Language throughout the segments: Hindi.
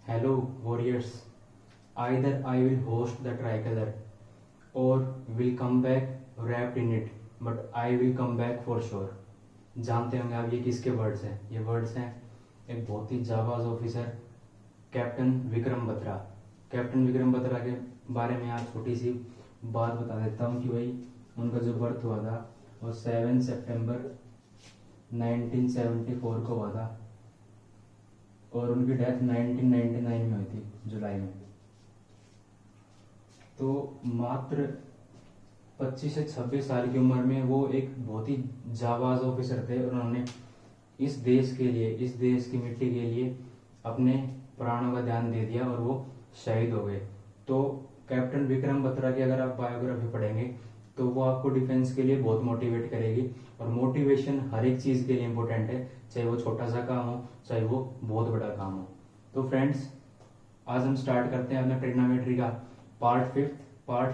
Hello, warriors. Either I will host the tricolor or will come back wrapped in it, but I will come back for sure. जानते होंगे आप ये किसके वर्ड्स हैं? ये वर्ड्स हैं एक बहुत ही जाबाज officer captain Vikram Batra. Captain Vikram Batra के बारे में आज छोटी सी बात बता देता हूँ कि भाई उनका जो बर्थ हुआ था वो 7 सितंबर 1974 को हुआ था और उनकी डेथ 1999 में हुई थी, जुलाई में। तो मात्र 25 से 26 साल की उम्र में वो एक बहुत ही जाबाज ऑफिसर थे और उन्होंने इस देश के लिए, इस देश की मिट्टी के लिए अपने प्राणों का ध्यान दे दिया और वो शहीद हो गए। तो कैप्टन विक्रम बत्रा की अगर आप बायोग्राफी पढ़ेंगे तो वो आपको डिफेंस के लिए बहुत मोटिवेट करेगी और मोटिवेशन हर एक चीज़ के लिए इम्पोर्टेंट है, चाहे वो छोटा सा काम हो चाहे वो बहुत बड़ा काम हो। तो फ्रेंड्स, आज हम स्टार्ट करते हैं अपना ट्रिग्नोमेट्री का पार्ट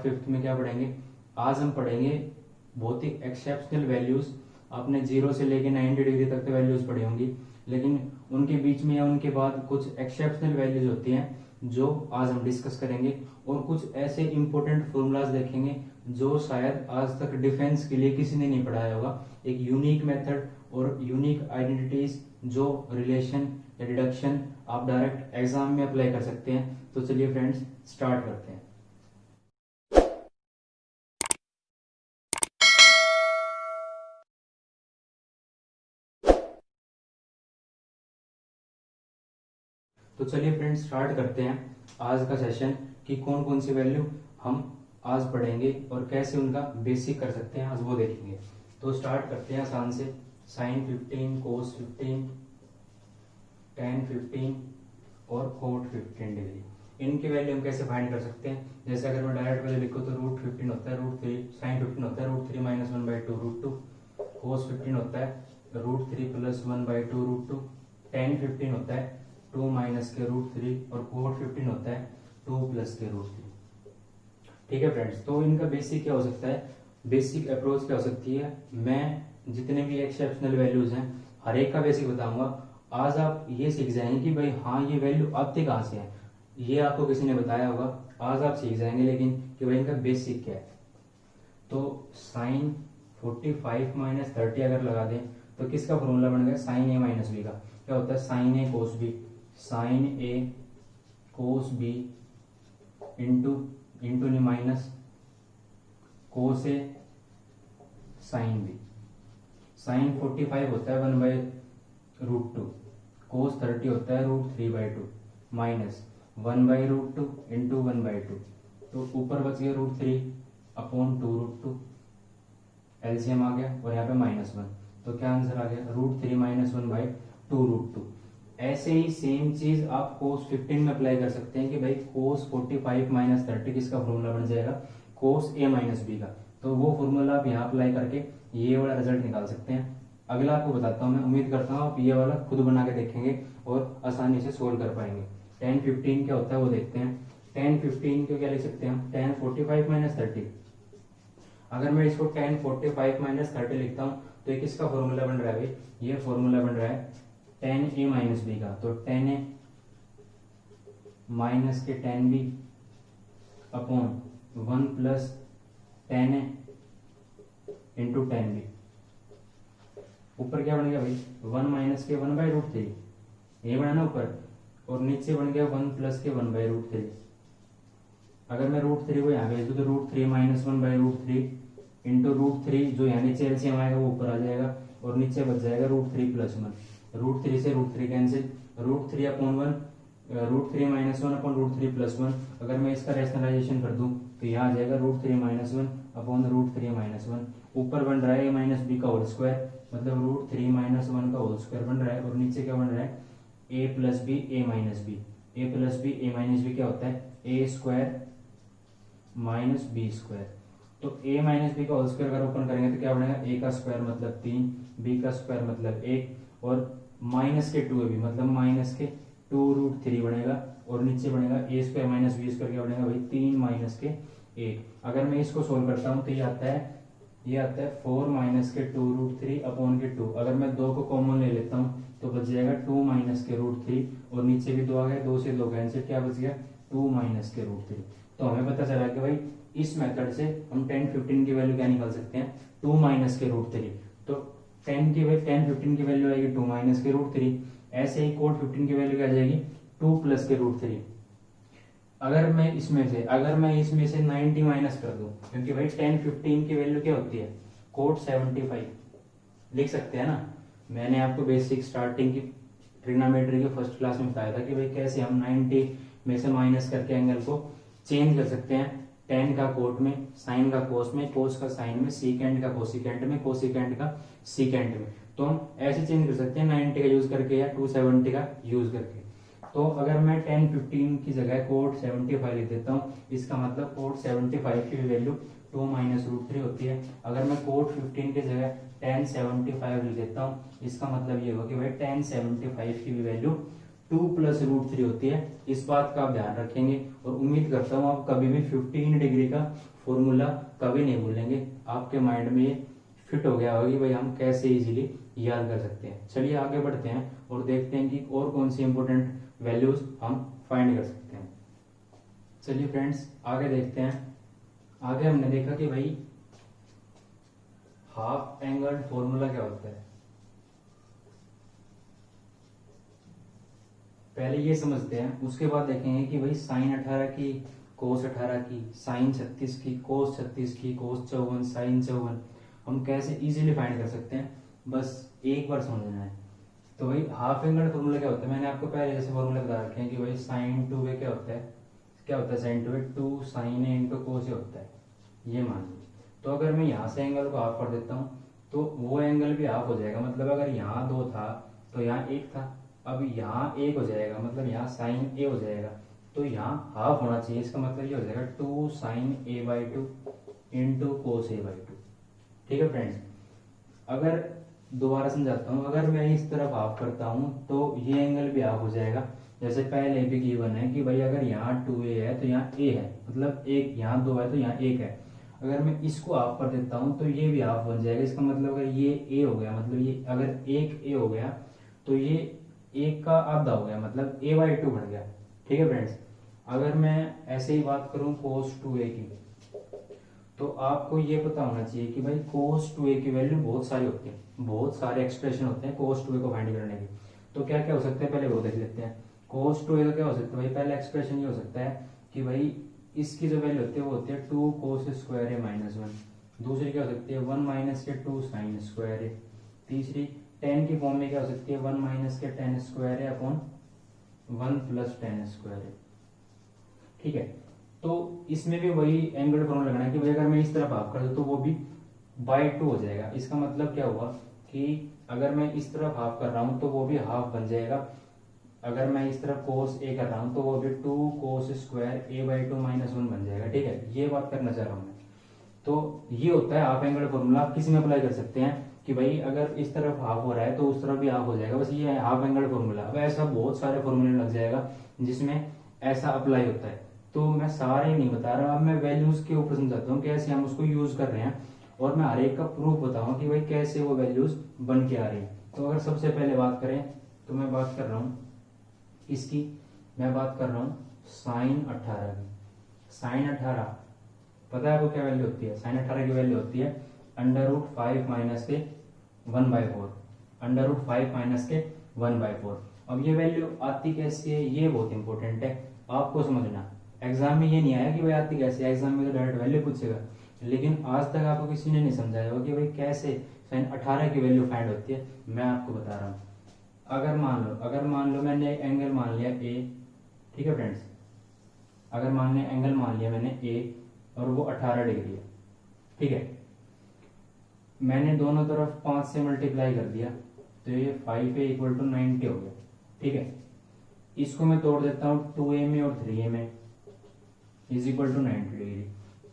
फिफ्थ में क्या पढ़ेंगे? आज हम पढ़ेंगे बहुत ही एक्सेप्शनल वैल्यूज। आपने 0 से लेके 90 डिग्री तक तो वैल्यूज पढ़ी होंगी, लेकिन उनके बीच में या उनके बाद कुछ एक्सेप्शनल वैल्यूज होती हैं जो आज हम डिस्कस करेंगे और कुछ ऐसे इंपॉर्टेंट फॉर्मूलाज देखेंगे जो शायद आज तक डिफेंस के लिए किसी ने नहीं पढ़ाया होगा। एक यूनिक मेथड और यूनिक आइडेंटिटीज जो रिलेशन या डिडक्शन आप डायरेक्ट एग्जाम में अप्लाई कर सकते हैं। तो चलिए फ्रेंड्स, स्टार्ट करते हैं। तो चलिए फ्रेंड्स, स्टार्ट करते हैं आज का सेशन कि कौन कौन सी वैल्यू हम आज पढ़ेंगे और कैसे उनका बेसिक कर सकते हैं, आज वो देखेंगे। तो स्टार्ट करते हैं आसान से। साइन 15, कोस 15, tan 15 और कोट 15 डिग्री, इनकी वैल्यू हम कैसे फाइंड कर सकते हैं? जैसे अगर मैं डायरेक्ट वैल्यू लिखूँ तो रूट 15 होता है रूट 3, साइन 15 होता है रूट 3 माइनस 1/2 रूट 2, कोस 15 होता है रूट 3 प्लस 1/2 रूट 2, tan 15 होता है 2 माइनस के रूट 3 और कोट 15 होता है 2 प्लस के रूट 3। ठीक है फ्रेंड्स, तो इनका बेसिक क्या हो सकता है? बेसिक अप्रोच क्या हो सकती है? मैं जितने भी एक्सेप्शनल वैल्यूज हैं हर एक का बेसिक बताऊंगा। आज आप ये सीख जाएंगे कि भाई हाँ, ये वैल्यू आती कहाँ से है, ये आपको किसी ने बताया होगा, आज आप सीख जाएंगे लेकिन कि भाई इनका बेसिक क्या है। तो साइन 45 माइनस 30 अगर लगा दें तो किसका फॉर्मूला बन गया? साइन ए माइनस बी का। क्या होता है? साइन ए कोस बी, साइन ए कोस बी इंटू नहीं माइनस कोस ए साइन बी। साइन 45 होता है 1/√2, कोस 30 होता है √3/2 माइनस 1/√2 इंटू 1/2। तो ऊपर बच गया √3/2√2, एलसीएम आ गया और यहाँ पे -1। तो क्या आंसर आ गया? √3 माइनस 1/2√2। ऐसे ही सेम चीज आप कोस 15 में अप्लाई कर सकते हैं कि भाई कोस 45 माइनस 30 किसका फॉर्मूला बन जाएगा? कोस ए माइनस बी का। तो वो फॉर्मूला आप यहाँ अप्लाई करके ये वाला रिजल्ट निकाल सकते हैं। अगला आपको बताता हूँ, मैं उम्मीद करता हूँ आप ये वाला खुद बना के देखेंगे और आसानी से सोल्व कर पाएंगे। tan 15 क्या होता है वो देखते हैं। tan 15 को क्या लिख सकते हैं हम? tan 45 minus 30। अगर मैं इसको tan 45 माइनस 30 लिखता हूँ तो ये किसका फॉर्मूला बन रहा है भाई? ये फॉर्मूला बन रहा है tan a माइनस बी का। तो tan a माइनस के tan b upon 1 plus tan a into tan b। ऊपर क्या बन गया भाई? 1 माइनस के 1/√3, ये बना ना ऊपर, और नीचे बन गया 1 प्लस के 1/√3। अगर मैं √3 को यहाँ भेज दूँ तो √3 माइनस 1/√3 इंटू √3, जो यहाँ नीचे एलसीएम आएगा वो ऊपर आ जाएगा और नीचे बच जाएगा √3 प्लस 1। √3 से √3 cancel, √3 upon 1, √3 minus 1 upon √3 plus 1। अगर मैं इसका रेशनलाइजेशन कर दूं तो यहाँ आ जाएगा √3 माइनस 1 अपॉन √3 माइनस 1। ऊपर बन रहा है a माइनस बी का होल स्क्वायर, मतलब √3 माइनस 1 का होल स्क्वायर बन रहा है, और नीचे क्या बन रहा है? a plus B A minus B. A plus B A minus B क्या होता है? A square minus B square. तो a माइनस बी का होल स्क्वायर अगर ओपन करेंगे तो क्या बनेगा? a का स्क्वायर मतलब 3, b का स्क्वायर मतलब 1 और माइनस के 2ab मतलब माइनस के 2√3 बनेगा, और नीचे बनेगा a square minus B square क्या बनेगा भाई? 3 माइनस के 1। अगर मैं इसको सोल्व करता हूँ तो ये आता है ये आता है 4 माइनस के 2√3 अपॉन के 2। अगर मैं 2 को कॉमन ले लेता हूँ तो बच जाएगा 2 माइनस के √3 और नीचे भी 2 आ गया, 2 से 2 कैंसिल, क्या बच गया 2 माइनस के √3। तो हमें पता चला कि भाई इस मेथड से हम 10 15 की वैल्यू क्या निकाल सकते हैं 2 माइनस के √3। तो 10 15 की वैल्यू आएगी 2 माइनस के √3। ऐसे ही कोड 15 की वैल्यू क्या जाएगी 2 प्लस के √3। अगर मैं इसमें से 90 माइनस कर दूं, क्योंकि भाई 10 15 की वैल्यू क्या होती है कोड 75 लिख सकते हैं ना। मैंने आपको बेसिक स्टार्टिंग की ट्रिग्नोमेट्री के फर्स्ट क्लास में बताया था कि भाई कैसे हम 90 में से माइनस करके एंगल को चेंज कर सकते हैं। टेन का कोट में, साइन का कोस में, कोस का साइन में, सीकेंड का कोसिकेंड में, कोसिकेंड का सीकेंड में। तो हम ऐसे चेंज कर सकते हैं 90 का यूज करके या 270 का यूज करके। तो अगर मैं 10 15 की जगह कोड 75 लिख देता हूँ, इसका मतलब कोड 75 की वैल्यू 2 माइनस √3 होती है। अगर मैं कोड 15 की जगह 10 75 लिख देता हूँ, इसका मतलब ये होगा कि भाई 10 75 की वैल्यू 2 प्लस √3 होती है। इस बात का आप ध्यान रखेंगे और उम्मीद करता हूँ आप कभी भी 15 डिग्री का फॉर्मूला कभी नहीं भूलेंगे। आपके माइंड में ये फिट हो गया होगा कि भाई हम कैसे इजीली याद कर सकते हैं। चलिए आगे बढ़ते हैं और देखते हैं कि और कौन सी इंपॉर्टेंट वैल्यूज हम फाइंड कर सकते हैं। चलिए फ्रेंड्स आगे देखते हैं। आगे हमने देखा कि भाई हाफ एंगल फॉर्मूला क्या होता है। पहले ये समझते हैं, उसके बाद देखेंगे कि भाई साइन 18 की, कोस 18 की, साइन 36 की, कोस 36 की, कोस 54, साइन 54 हम कैसे इजीली फाइंड कर सकते हैं, बस एक बार समझना है। तो भाई हाफ एंगल फॉर्मूला क्या होता है, मैंने आपको पहले जैसे फॉर्मूला बता रखे हैं कि भाई साइन 2a क्या होता है sine 2a 2 sine a into cos होता है, ये मान लीजिए। तो अगर मैं यहाँ से एंगल को हाफ कर देता हूँ तो वो एंगल भी हाफ हो जाएगा। मतलब अगर यहाँ 2 था तो यहाँ 1 था, अब यहाँ 1 हो जाएगा, मतलब यहाँ साइन a हो जाएगा, तो यहाँ हाफ होना चाहिए। इसका मतलब ये हो जाएगा 2 sign a/2 into cos a/2। ठीक है फ्रेंड्स, अगर दोबारा समझाता हूँ, अगर मैं इस तरफ हाफ करता हूँ तो ये एंगल भी हाफ हो जाएगा। जैसे पहले भी गिवन है कि भाई अगर यहाँ 2a है तो यहाँ a है, मतलब एक यहाँ 2 है तो यहाँ 1 है। अगर मैं इसको हाफ कर देता हूँ तो ये भी हाफ बन जाएगा। इसका मतलब अगर ये a हो गया, मतलब ये अगर 1a हो गया तो ये 1 का आधा हो गया, मतलब a/2 बढ़ गया। ठीक है फ्रेंड्स, अगर मैं ऐसे ही बात करूँ cos 2a की, तो आपको ये पता होना चाहिए कि भाई cos 2a की वैल्यू बहुत सारी होती है, बहुत सारे एक्सप्रेशन होते हैं cos 2a को फाइंड करने के। तो क्या क्या हो सकते हैं पहले वो देख लेते हैं। cos 2a का क्या हो सकता है भाई, पहला एक्सप्रेशन ये हो सकता है कि भाई इसकी जो वैल्यू होती है वो होती है 2 cos स्क्वायर a माइनस 1। दूसरी क्या हो सकती है 1 माइनस के 2 साइन स्क्वायर a। तीसरी टेन की फॉर्म में क्या हो सकती है 1 माइनस के 10 square a upon 1 plus 10 square a। ठीक है, तो इसमें भी वही एंगल फॉर्मूला लगाना है कि भाई अगर मैं इस तरफ हाफ कर दूं तो वो भी बाई 2 हो जाएगा। इसका मतलब क्या हुआ कि अगर मैं इस तरफ हाफ कर रहा हूं तो वो भी हाफ बन जाएगा। अगर मैं इस तरफ कोस a कर रहा हूं तो वो भी 2 कोस स्क्वायर a/2 माइनस 1 बन जाएगा। ठीक है, ये बात करना चाह रहा हूं मैं। तो ये होता है हाफ एंगल फॉर्मूला। आप किसी में अप्लाई कर सकते हैं कि भाई अगर इस तरफ हाफ हो रहा है तो उस तरफ भी हाफ हो जाएगा, बस ये है हाफ एंगल फॉर्मूला। अब ऐसा बहुत सारे फॉर्मूले लग जाएगा जिसमें ऐसा अप्लाई होता है, तो मैं सारे नहीं बता रहा। अब मैं वैल्यूज के ऊपर समझाता हूँ कैसे हम उसको यूज कर रहे हैं, और मैं हर एक का प्रूफ बताऊंगा कि भाई कैसे वो वैल्यूज बन के आ रही है। तो अगर सबसे पहले बात करें तो मैं बात कर रहा हूँ इसकी, मैं बात कर रहा हूँ साइन 18 की। साइन 18 पता है आपको क्या वैल्यू होती है, साइन 18 की वैल्यू होती है √5 माइनस के 1/4, √5 माइनस के 1/4। अब ये वैल्यू आती कैसी है, ये बहुत इंपॉर्टेंट है आपको समझना। एग्जाम में ये नहीं आया कि भाई आती कैसे, एग्जाम में तो डायरेक्ट वैल्यू पूछेगा, लेकिन आज तक आपको किसी ने नहीं समझाया होगा कि भाई कैसे साइन 18 की वैल्यू फाइंड होती है। मैं आपको बता रहा हूँ। अगर मान लो मैंने एंगल मान लिया a, ठीक है फ्रेंड्स, अगर मान लिया एंगल मान लिया मैंने a और वो 18 डिग्री है। ठीक है, मैंने दोनों तरफ 5 से मल्टीप्लाई कर दिया तो ये 5a इक्वल टू 90 हो गया। ठीक है, इसको मैं तोड़ देता हूँ 2a में और 3a में, इज इक्वल टू 90 डिग्री।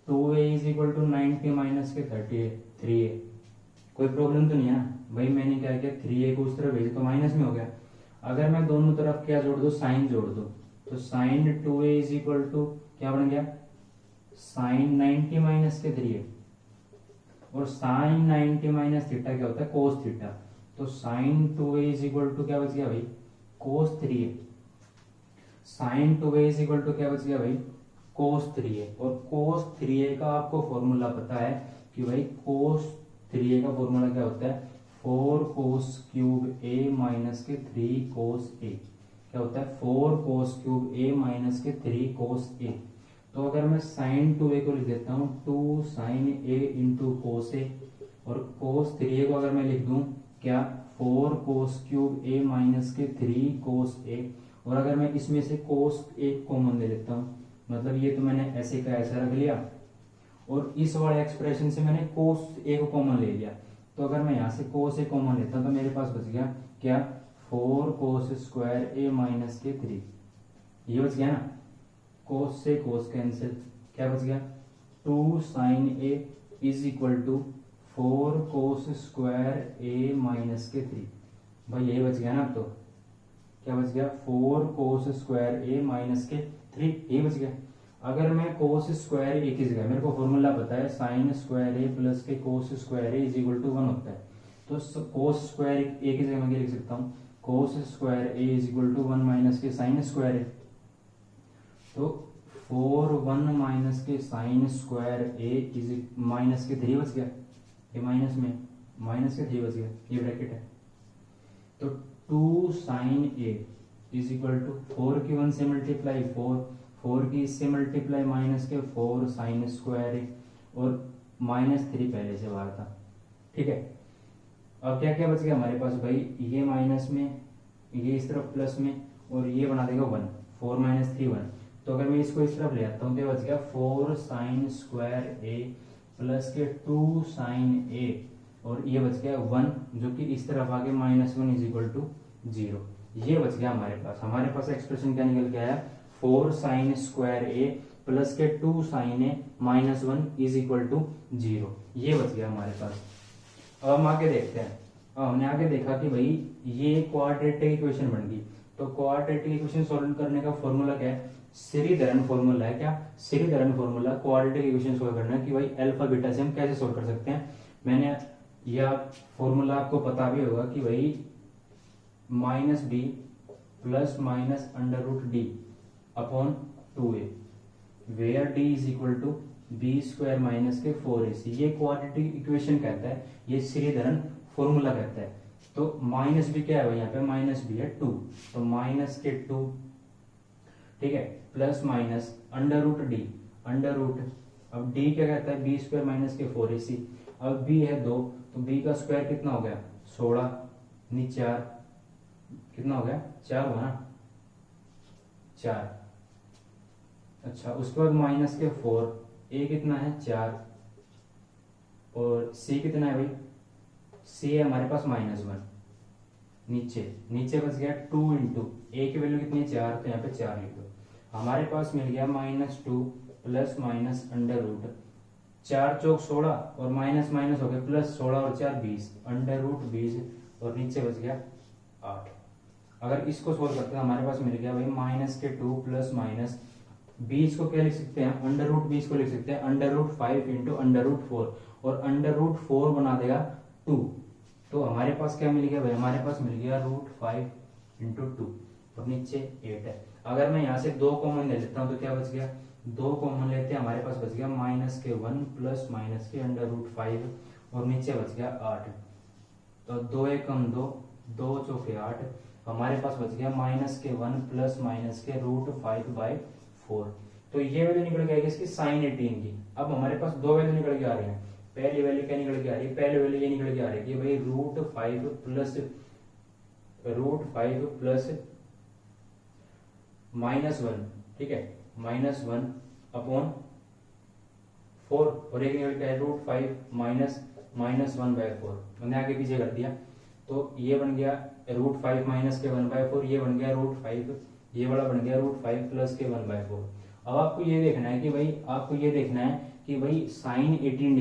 2a is equal to 90 minus के 3a। कोई प्रॉब्लम तो नहीं है ना भाई, मैंने क्या किया 3a को उस तरफ भेज तो माइनस में हो गया। अगर मैं दोनों तरफ क्या जोड़ दूं, साइन जोड़ दूं, तो sine 2a is equal to क्या बन गया साइन 90 माइनस के 3a। और साइन 90 माइनस थीटा क्या होता है, कोस थीटा। तो sine 2a is equal to क्या बच गया भाई, cos 3a। Sine 2a is equal to क्या बच गया भाई, कोस 3a। और कोस 3a का आपको फॉर्मूला पता है कि भाई कोस 3a का फॉर्मूला क्या होता है, 4 कोस क्यूब a माइनस के 3 कोस a। क्या होता है, 4 कोस क्यूब a माइनस के 3 कोस a। तो अगर मैं साइन 2a को लिख देता हूँ 2 sine a into cos a, और कोस 3a को अगर मैं लिख दूं क्या, 4 कोस क्यूब a माइनस के 3 कोस a। और अगर मैं इसमें से कोस एक कॉमन ले लेता हूँ, मतलब ये तो मैंने ऐसे का ऐसा रख लिया, और इस वाले एक्सप्रेशन से मैंने कोस ए को कॉमन ले लिया। तो अगर मैं यहाँ से कोस ए कॉमन लेता हूँ तो मेरे पास बच गया क्या, 4 कोस स्क्वायर ए माइनस के 3, ये बच गया ना। कोस से कोस कैंसिल, क्या बच गया, 2 sine A is equal to 4 cos square A minus के 3। भाई यही बच गया ना। अब तो क्या बच गया, 4 कोस स्क्वायर ए माइनस के 3, ये बच गया। अगर मैं कोस स्क्वायर ए की जगह, मेरे को फॉर्मूला पता है साइन स्क्वायर ए प्लस के cos square A is equal to 1 होता है। तो कोस स्क्वायर ए की जगह मैं लिख सकता हूँ cos square A is equal to 1 minus के साइन स्क्वायर ए। तो 4 1 माइनस के sine square A is minus के 3 बच गया, ये माइनस में माइनस के 3 बच गया, ये ब्रैकेट है। तो 2 sine A is equal to 4 की 1 से मल्टीप्लाई 4 की इससे मल्टीप्लाई माइनस के 4 साइन स्क्वायर ए, और -3 पहले से बाहर था। ठीक है, अब क्या क्या बच गया हमारे पास भाई, ये माइनस में, ये इस तरफ प्लस में, और ये बना देगा 1, 4 - 3 1। तो अगर मैं इसको इस तरफ ले आता हूँ तो बच गया 4 साइन स्क्वायर ए प्लस के 2 साइन ए, और ये बच गया 1 जो कि इस तरफ आगे -1 इज इक्वल टू 0। ये बच गया हमारे पास। हमारे पास एक्सप्रेशन क्या निकल के आया, 4 साइन स्क्वायर ए प्लस के 2 sine A -1 is equal to 0। ये बच गया हमारे पास। अब हम आगे देखते हैं। अब हमने आगे देखा कि भाई ये क्वाड्रेटिक इक्वेशन बन गई। तो क्वाड्रेटिक इक्वेशन सॉल्व करने का फॉर्मूला क्या है, श्रीधरन फॉर्मूला है। क्या Sreedharan formula quadratic equation solve करना है कि भाई अल्फा बीटा से हम कैसे सॉल्व कर सकते हैं। मैंने यह फॉर्मूला आपको पता भी होगा कि भाई -b plus minus √d upon 2a, where d is equal to b square minus के 4ac। ये क्वाड्रेटिक इक्वेशन कहता है, ये श्रीधरन फॉर्मूला कहता है। तो -b क्या है भाई, यहाँ पे -b है 2, तो माइनस के 2, ठीक है, plus minus √d, under root, अब d क्या कहता है, b स्क्वायर माइनस के 4ac। अब b है 2, तो b का स्क्वायर कितना हो गया, 16 नी 4, कितना हो गया 4 हुआ ना, 4। अच्छा, उसके बाद माइनस के 4, a कितना है 4, और c कितना है भाई, c है हमारे पास -1। नीचे बच गया 2 इंटू a की वैल्यू कितनी है 4, तो यहाँ पे 4 लिख दो। हमारे पास मिल गया -2 प्लस माइनस √, 4 चौक 16, और माइनस माइनस हो गया प्लस, 16 और 4 20, √20, और नीचे बच गया 8। अगर इसको सोल्व करते हैं हमारे पास मिल गया भाई -2 प्लस माइनस 20 को क्या लिख सकते हैं, √20 को लिख सकते हैं √5 इंटू √4, और √4 बना देगा 2। तो हमारे पास क्या मिल गया भाई, हमारे पास मिल गया √5 इंटू 2, और नीचे 8 है। अगर मैं यहाँ से 2 कॉमन ले लेता हूँ तो क्या बच गया, 2 कॉमन लेते हैं, हमारे पास बच गया -1 प्लस माइनस के √5, और नीचे बच गया 8। तो 2 1 कम 2, 2 चौके 8, हमारे पास बच गया -1 प्लस माइनस के √5/4। तो ये वैल्यू निकल के आएगी इसकी sin 18 की। अब हमारे पास 2 वैल्यू निकल के आ रही है। पहली वैल्यू क्या निकल के आ रही है, पहली वैल्यू ये निकल के आ रही है कि भाई √5 प्लस -1, ठीक है, -1 अपॉन 4, और एक निकल के आया √5 माइनस 1/4, मैंने आगे पीछे कर दिया। तो ये बन गया √5 माइनस के 1/4, ये बन गया √5, ये वाला बन गया √5 प्लस के 1/4। अब आपको ये देखना है कि भाई साइन 18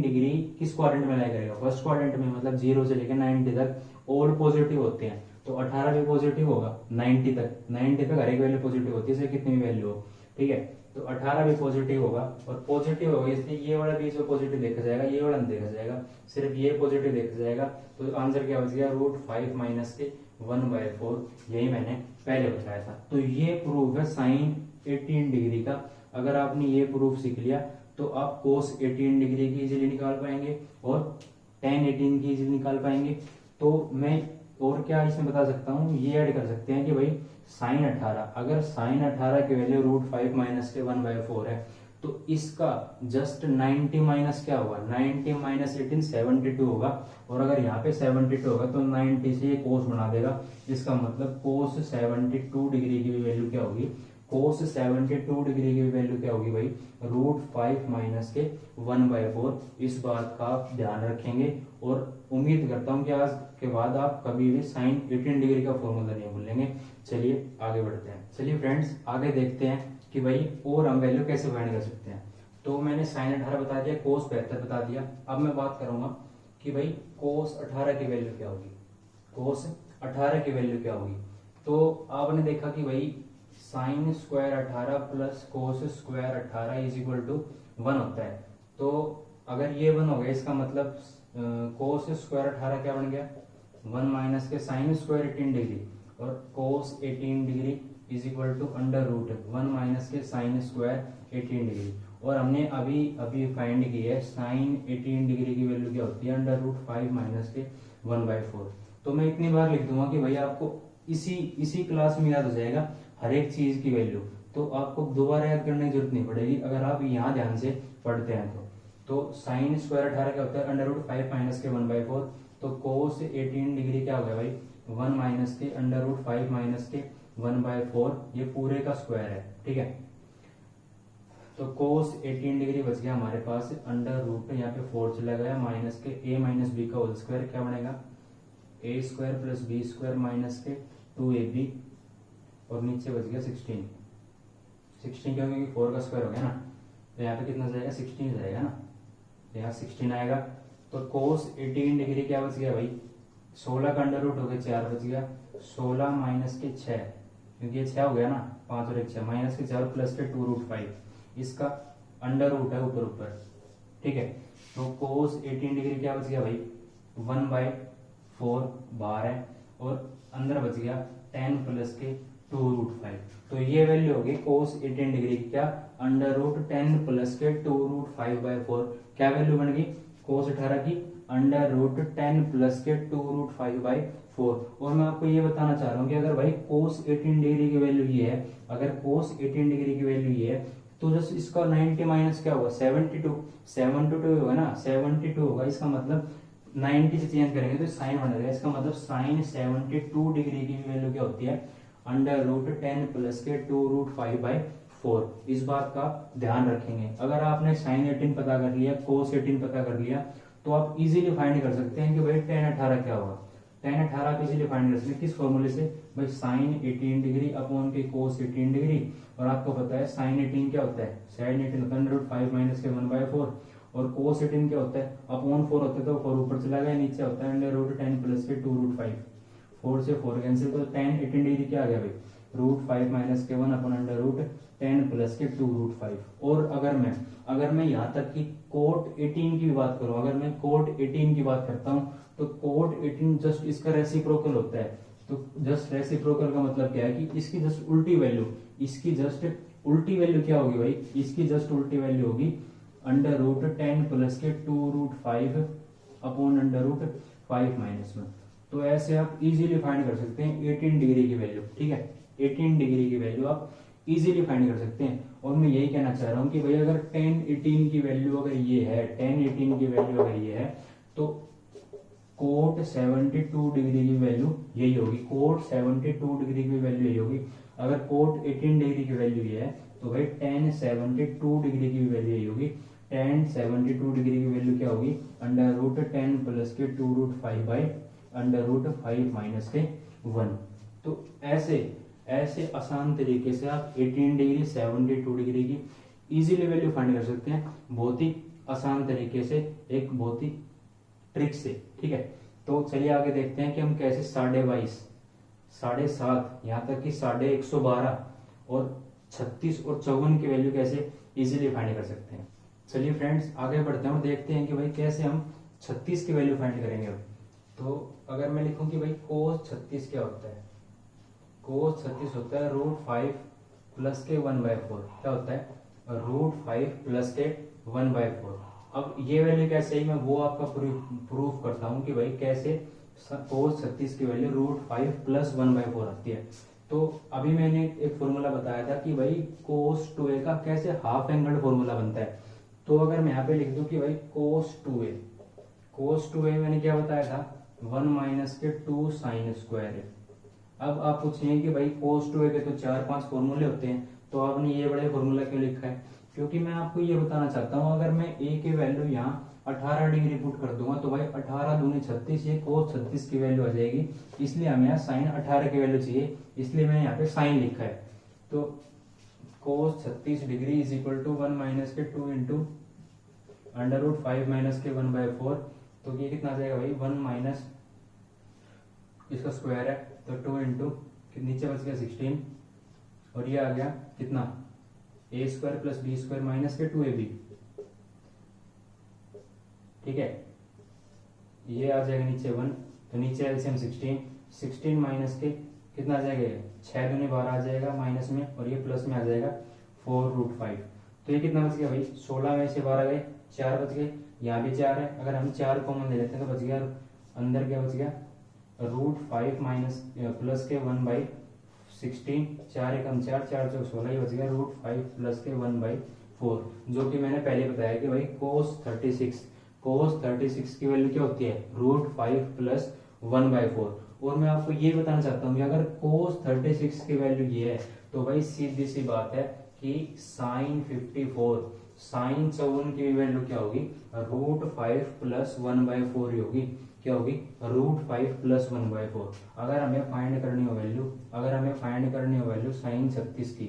डिग्री किस क्वाड्रेंट में लाई करेगा, फर्स्ट क्वाड्रेंट में, मतलब 0 से लेकर 90 तक ऑल पॉजिटिव होते हैं। तो 18 भी पॉजिटिव होगा 90 तक हर एक वैल्यू पॉजिटिव होती है, कितनी भी वैल्यू हो। ठीक है। तो 18 भी पॉजिटिव होगा, और पॉजिटिव होगा इसलिए ये वाला भी इसमें पॉजिटिव देखा जाएगा, ये वाला नहीं देखा जाएगा, सिर्फ ये पॉजिटिव देखा जाएगा। तो आंसर क्या बच गया, √5 माइनस के 1/4, यही मैंने पहले बताया था। तो ये प्रूफ है साइन 18 डिग्री का। अगर आपने ये प्रूफ सीख लिया तो आप cos 18 डिग्री की इजीली निकाल पाएंगे और tan 18 की इजीली निकाल पाएंगे। तो मैं और क्या इसमें बता सकता हूँ, ये ऐड कर सकते हैं कि भाई साइन 18, अगर साइन 18 की वैल्यू √5 माइनस के 1/4 है तो इसका जस्ट 90 माइनस क्या होगा, 90 माइनस 18 72 होगा, और अगर यहाँ पे 72 होगा तो 90 से ये कोस बना देगा। इसका मतलब कोस 72 डिग्री की वैल्यू क्या होगी, कोस 72 डिग्री की वैल्यू क्या होगी भाई, √5 माइनस के 1/4। इस बात का आप ध्यान रखेंगे और उम्मीद करता हूं कि आज के बाद आप कभी भी साइन 18 डिग्री का फॉर्मूला नहीं भूलेंगे। चलिए आगे बढ़ते हैं। चलिए फ्रेंड्स आगे देखते हैं कि भाई और हम वैल्यू कैसे फाइंड कर सकते हैं। तो मैंने साइन 18 बता दिया, कोस 72 बता दिया। अब मैं बात करूंगा कि भाई कोस 18 की वैल्यू क्या होगी, कोस 18 की वैल्यू क्या होगी। तो आपने देखा कि भाई sine square 18 plus cos square 18 is equal to 1 होता है। तो अगर ये 1 हो गया इसका मतलब कोस स्क्वायर 18 क्या बन गया, 1 माइनस के साइन स्क्वायर 18 डिग्री, और cos 18 degree is equal to √1 minus के साइन स्क्वायर 18 डिग्री। और हमने अभी अभी फाइंड की है साइन 18 डिग्री की वैल्यू क्या होती है, √5 माइनस के 1/4। तो मैं इतनी बार लिख दूंगा कि भाई आपको इसी क्लास में याद हो जाएगा हर एक चीज की वैल्यू, तो आपको दोबारा याद करने की जरूरत नहीं पड़ेगी अगर आप यहाँ ध्यान से पढ़ते हैं। तो साइन स्क्वायर 18 क्या होता है, √5 माइनस के 1/4। तो कोस 18 डिग्री क्या हो गया भाई, 1 माइनस के √5 माइनस के 1/4, ये पूरे का स्क्वायर है, ठीक है। तो कोस 18 डिग्री बच गया हमारे पास √ यहाँ पे 4 चला गया, माइनस के a माइनस बी का होल स्क्वायर क्या बनेगा, a square plus B square minus के 2ab, और नीचे बच गया 16 क्योंकि 4 का स्क्वायर हो गया ना, तो यहाँ पे कितना जाएगा, 16 जाएगा ना, तो यहाँ 16 आएगा। तो कोस 18 डिग्री क्या बच गया भाई, 16 का अंडर रूट हो गया 4 बच गया, 16 माइनस के 6, क्योंकि ये 6 हो गया ना, 5 और 1 6, माइनस के 4 प्लस के 2√5, इसका अंडर रूट है ऊपर ऊपर, ठीक है। तो कोस 18 डिग्री क्या बच गया भाई, 1/4 बाहर है, और अंदर बच गया 10 प्लस के 2√5। तो ये वैल्यू होगी कोस 18 डिग्री की क्या, √10 प्लस के 2√5/4। क्या वैल्यू बन गई कोस 18 की, √10 प्लस के 2√5/4। और मैं आपको ये बताना चाह रहा हूँ कि अगर भाई कोस 18 डिग्री की वैल्यू ये है, अगर कोस 18 डिग्री की वैल्यू ये है, तो जस्ट इसका 90 माइनस क्या होगा, 72 होगा ना, 72 होगा। इसका मतलब 90 से चेंज करेंगे तो साइन बनेगा, इसका मतलब साइन 72 डिग्री की वैल्यू क्या होती है, √10 प्लस के 2√5/4। इस बात का ध्यान रखेंगे। अगर आपने साइन 18 पता कर लिया, कोस 18 पता कर लिया, तो आप इजीली फाइंड कर सकते हैं कि भाई tan 18 क्या होगा। tan 18 को इजीली फाइंड कर सकते हैं किस फॉर्मूले से, भाई साइन 18 डिग्री अपॉन के कोस 18 डिग्री, और आपको पता है साइन 18 क्या होता है, साइन 18 होता है √5 माइनस के 1/4, और कोस 18 क्या होता है, अपॉन 4 होता है तो 4 ऊपर चला गया, नीचे होता है √10 प्लस के 2√5, 4 से 4 कैंसिल, तो tan 18 डिग्री क्या आ गया भाई, √5 माइनस के 1 अपॉन √10 प्लस के 2√5। और अगर मैं यहाँ तक कि कोट 18 की बात करूँ, अगर मैं कोट 18 की बात करता हूँ, तो कोट 18 जस्ट इसका रेसिप्रोकल होता है। तो जस्ट रेसिप्रोकल का मतलब क्या है कि इसकी जस्ट उल्टी वैल्यू, इसकी जस्ट उल्टी वैल्यू क्या होगी भाई, इसकी जस्ट उल्टी वैल्यू होगी √10 प्लस के 2√5 अपॉन √5 माइनस 1। तो ऐसे आप इजीली फाइंड कर सकते हैं 18 डिग्री की वैल्यू, ठीक है। 18 डिग्री की वैल्यू आप इजीली फाइंड कर सकते हैं। और मैं यही कहना चाह रहा हूं कि भाई अगर tan 18 की वैल्यू अगर ये है, tan 18 की वैल्यू अगर ये है, तो कोट 72 डिग्री की वैल्यू यही होगी, कोट 72 डिग्री की वैल्यू यही होगी। अगर कोट 18 डिग्री की वैल्यू ये है, तो भाई tan 72 डिग्री की वैल्यू यही होगी। tan 72 डिग्री की वैल्यू क्या होगी, √10 प्लस के 2√5/√5 माइनस के 1। तो ऐसे आसान तरीके से आप 18 डिग्री 72 डिग्री की इजीली वैल्यू फाइंड कर सकते हैं, बहुत ही आसान तरीके से, एक बहुत ही ट्रिक से, ठीक है। तो चलिए आगे देखते हैं कि हम कैसे 22.5, 7.5, यहाँ तक कि 112 और 36 और 54 की वैल्यू कैसे इजीली फाइंड कर सकते हैं। चलिए फ्रेंड्स आगे बढ़ते हैं और देखते हैं कि भाई कैसे हम 36 की वैल्यू फाइंड करेंगे अब। तो अगर मैं लिखूं कि भाई cos 36 क्या होता है, cos 36 होता है √5 प्लस के 1/4। क्या होता है, √5 प्लस के 1/4। अब ये वैल्यू कैसे ही मैं वो आपका प्रूफ करता हूँ कि भाई कैसे cos 36 की वैल्यू √5 प्लस 1/4 आती है। तो अभी मैंने एक फॉर्मूला बताया था कि भाई cos 2a का कैसे हाफ एंगल फॉर्मूला बनता है। तो अगर मैं यहाँ पे लिख दूं कि भाई cos 2a मैंने क्या बताया था, 1 माइनस के 2 साइन स्क्वायर है। अब आप पूछेंगे कि भाई cos 2a के तो 4-5 फॉर्मूले होते हैं, तो आपने ये बड़े फॉर्मूला क्यों लिखा है? क्योंकि मैं आपको ये बताना चाहता हूँ अगर मैं a की वैल्यू यहाँ 18 डिग्री पुट कर दूंगा तो भाई 18 दूनी 36, ये cos 36 की वैल्यू आ जाएगी। इसलिए हमें यहाँ साइन 18 की वैल्यू चाहिए, इसलिए मैंने यहाँ पे साइन लिखा है। तो cos 36 degree is equal to 1 minus के 2 इंटू √5 माइनस के 1/4। तो ये कितना आ जाएगा भाई, 1 माइनस इसका स्क्वायर है तो 2 इंटू नीचे बच गया 16, और ये आ गया कितना, a² प्लस b² माइनस के 2ab। ठीक है, ये आ जाएगा नीचे 1, तो नीचे एलसीएम 16 माइनस के कितना आ जाएगा, 6 दूनी 12 आ जाएगा माइनस में, और ये प्लस में आ जाएगा 4√5। तो ये कितना बच गया भाई, 16 में से 12 गए, 4 बच गए, यहाँ भी 4 है, अगर हम 4 कॉमन ले लेते हैं तो बच गया अंदर क्या बच गया, √5 माइनस प्लस के 1/16, 4 एकम 4, 4 चौक 16, ये बच गया √5 प्लस के 1/4। जो कि मैंने पहले बताया कि भाई cos 36 की वैल्यू क्या होती है, √5 प्लस 1/4। और मैं आपको ये बताना चाहता हूँ कि अगर cos 36 की वैल्यू ये है तो भाई सीधी सी बात है कि sin 54 की वैल्यू क्या होगी, √5 प्लस 1/4 ही होगी। क्या होगी, √5 प्लस 1/4। अगर हमें फाइंड करनी हो वैल्यू sin 36 की,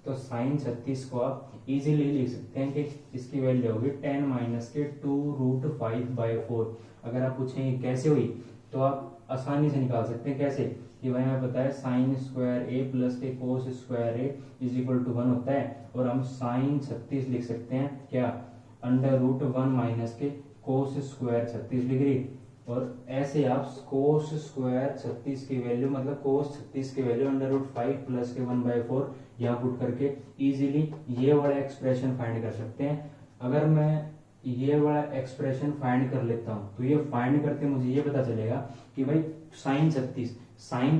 तो sin 36 को आप इजीली लिख सकते हैं कि इसकी वैल्यू होगी 10 माइनस के 2√5/4। अगर आप पूछेंगे कैसे हुई, तो आप आसानी से निकाल सकते हैं। कैसे, कि भाई हमें पता है sin स्क्वायर a प्लस के cos square a is equal to 1 होता है, और हम sin 36 लिख सकते हैं क्या, √1 माइनस के cos स्क्वायर 36 डिग्री। और ऐसे आप cos स्क्वायर 36 की वैल्यू मतलब cos 36 की वैल्यू √5 प्लस के 1/4 यहाँ पुट करके इजीली ये वाला एक्सप्रेशन फाइंड कर सकते हैं। अगर मैं ये वाला एक्सप्रेशन फाइंड कर लेता हूँ तो ये फाइंड करके मुझे ये पता चलेगा कि भाई sin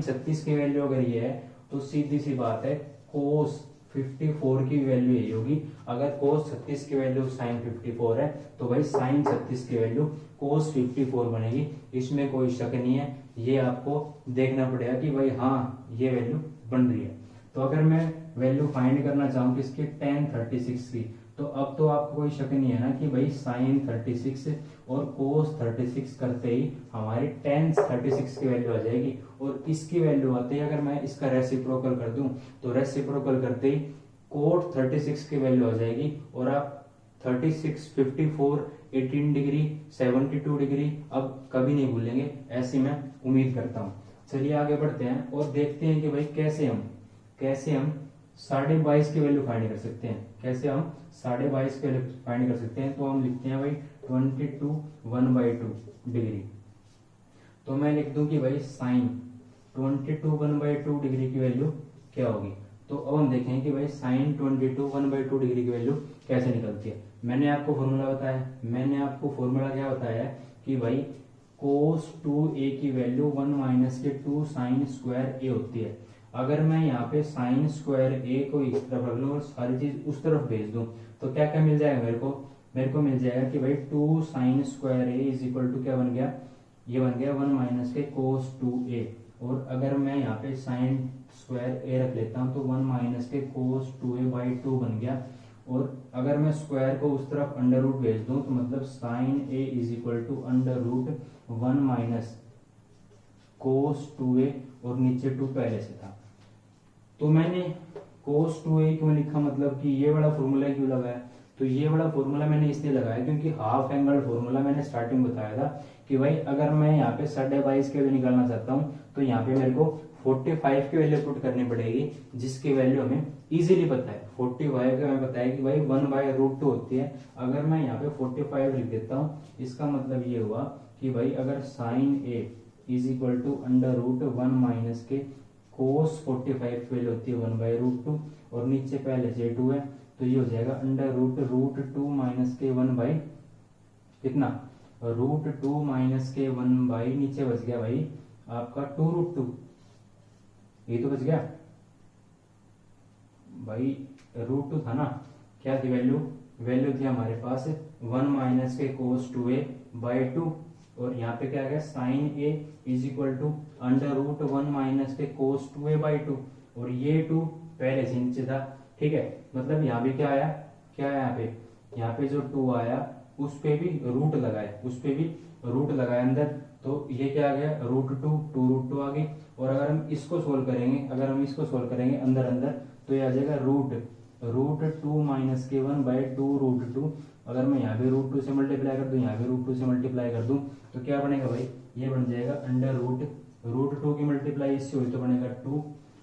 36 की वैल्यू अगर ये है तो सीधी सी बात है cos 54 की वैल्यू यही होगी। अगर cos 36 की वैल्यू sin 54 है तो भाई sin 36 की वैल्यू cos 54 बनेगी, इसमें कोई शक नहीं है। ये आपको देखना पड़ेगा कि भाई हाँ ये वैल्यू बन रही है। तो अगर मैं वैल्यू फाइंड करना चाहूँ किसकी, tan 36 की, तो अब तो आपको कोई शक नहीं है ना कि भाई sin 36 और cos 36 करते ही हमारी tan 36 की वैल्यू आ जाएगी। और इसकी वैल्यू आते ही अगर मैं इसका रेसिप्रोकल कर दूं तो रेसिप्रोकल करते ही cot 36 की वैल्यू आ जाएगी। और आप 36, 54, 18 डिग्री, 72 डिग्री अब कभी नहीं भूलेंगे, ऐसी मैं उम्मीद करता हूँ। चलिए आगे बढ़ते हैं और देखते हैं कि भाई कैसे हम 22.5 की वैल्यू फाइंड कर सकते हैं। कैसे हम 22.5 की वैल्यू फाइंड कर सकते हैं, तो हम लिखते हैं भाई 22 1/2 डिग्री। तो मैं लिख दूं कि भाई sin 22 1/2 डिग्री की वैल्यू क्या होगी। तो अब हम देखेंगे कि भाई sin 22 1/2 डिग्री की वैल्यू कैसे निकलती है। मैंने आपको फॉर्मूला क्या बताया है कि भाई cos 2a की वैल्यू 1 माइनस के 2 साइन स्क्वायर a होती है। अगर मैं यहाँ पे साइन स्क्वायर a को इस तरफ रख लूँ और सारी चीज उस तरफ भेज दूं तो क्या क्या मिल जाएगा मेरे को मिल जाएगा कि भाई 2 sine square a is equal to क्या बन गया, ये बन गया 1 माइनस के cos 2a। और अगर मैं यहाँ पे साइन स्क्वायर a रख लेता हूँ तो 1 माइनस के cos 2a/2 बन गया। और अगर मैं स्क्वायर को उस तरफ अंडर रूट भेज दूं तो मतलब sine a is equal to √1 minus cos 2a, और नीचे 2 पहले से था। तो मैंने cos 2a क्यों लिखा, मतलब कि ये वाला फॉर्मूला क्यों लगाया, तो ये वाला फॉर्मूला मैंने इसलिए लगाया क्योंकि हाफ एंगल फॉर्मूला मैंने स्टार्टिंग बताया था कि भाई अगर मैं यहाँ पे 22.5 के भी निकालना चाहता हूँ तो यहाँ पे मेरे को 45 की वैल्यू पुट करनी पड़ेगी, जिसकी वैल्यू हमें इजीली पता है। 45 का हमें पता है कि भाई 1/√2 होती है। अगर मैं यहाँ पे 45 लिख देता हूँ, इसका मतलब ये हुआ कि भाई अगर sine A is equal to √1 minus के कोस 45 की वैल्यू होती है 1/√2, और नीचे पहले से 2 है, तो ये हो जाएगा √2 माइनस के 1 बाई कितना, √2 माइनस के 1 बाई नीचे बच गया भाई आपका 2√2, ये तो बच गया भाई। √2 था ना, क्या थी वैल्यू, वैल्यू थी हमारे पास 1 माइनस के कोस 2a बाई 2, और यहाँ पे क्या आ गया sine A is equal to √1 minus के कोस 2a बाई 2, और ये 2 पहले से नीचे था, ठीक है। मतलब यहाँ भी क्या आया, क्या है यहाँ पे जो 2 आया उस पे भी रूट लगाए, उस पे भी रूट लगाए अंदर, तो ये क्या आ गया √2 आ गई। और अगर हम इसको सोल्व करेंगे, अगर हम इसको सोल्व करेंगे अंदर अंदर, तो ये आ जाएगा √2 माइनस के 1 बाई 2√2। अगर मैं यहाँ पे √2 से मल्टीप्लाई कर दूं, यहाँ पे √2 से मल्टीप्लाई कर दूं, तो क्या बनेगा भाई, ये बन जाएगा √2 की मल्टीप्लाई इससे हुई तो बनेगा 2,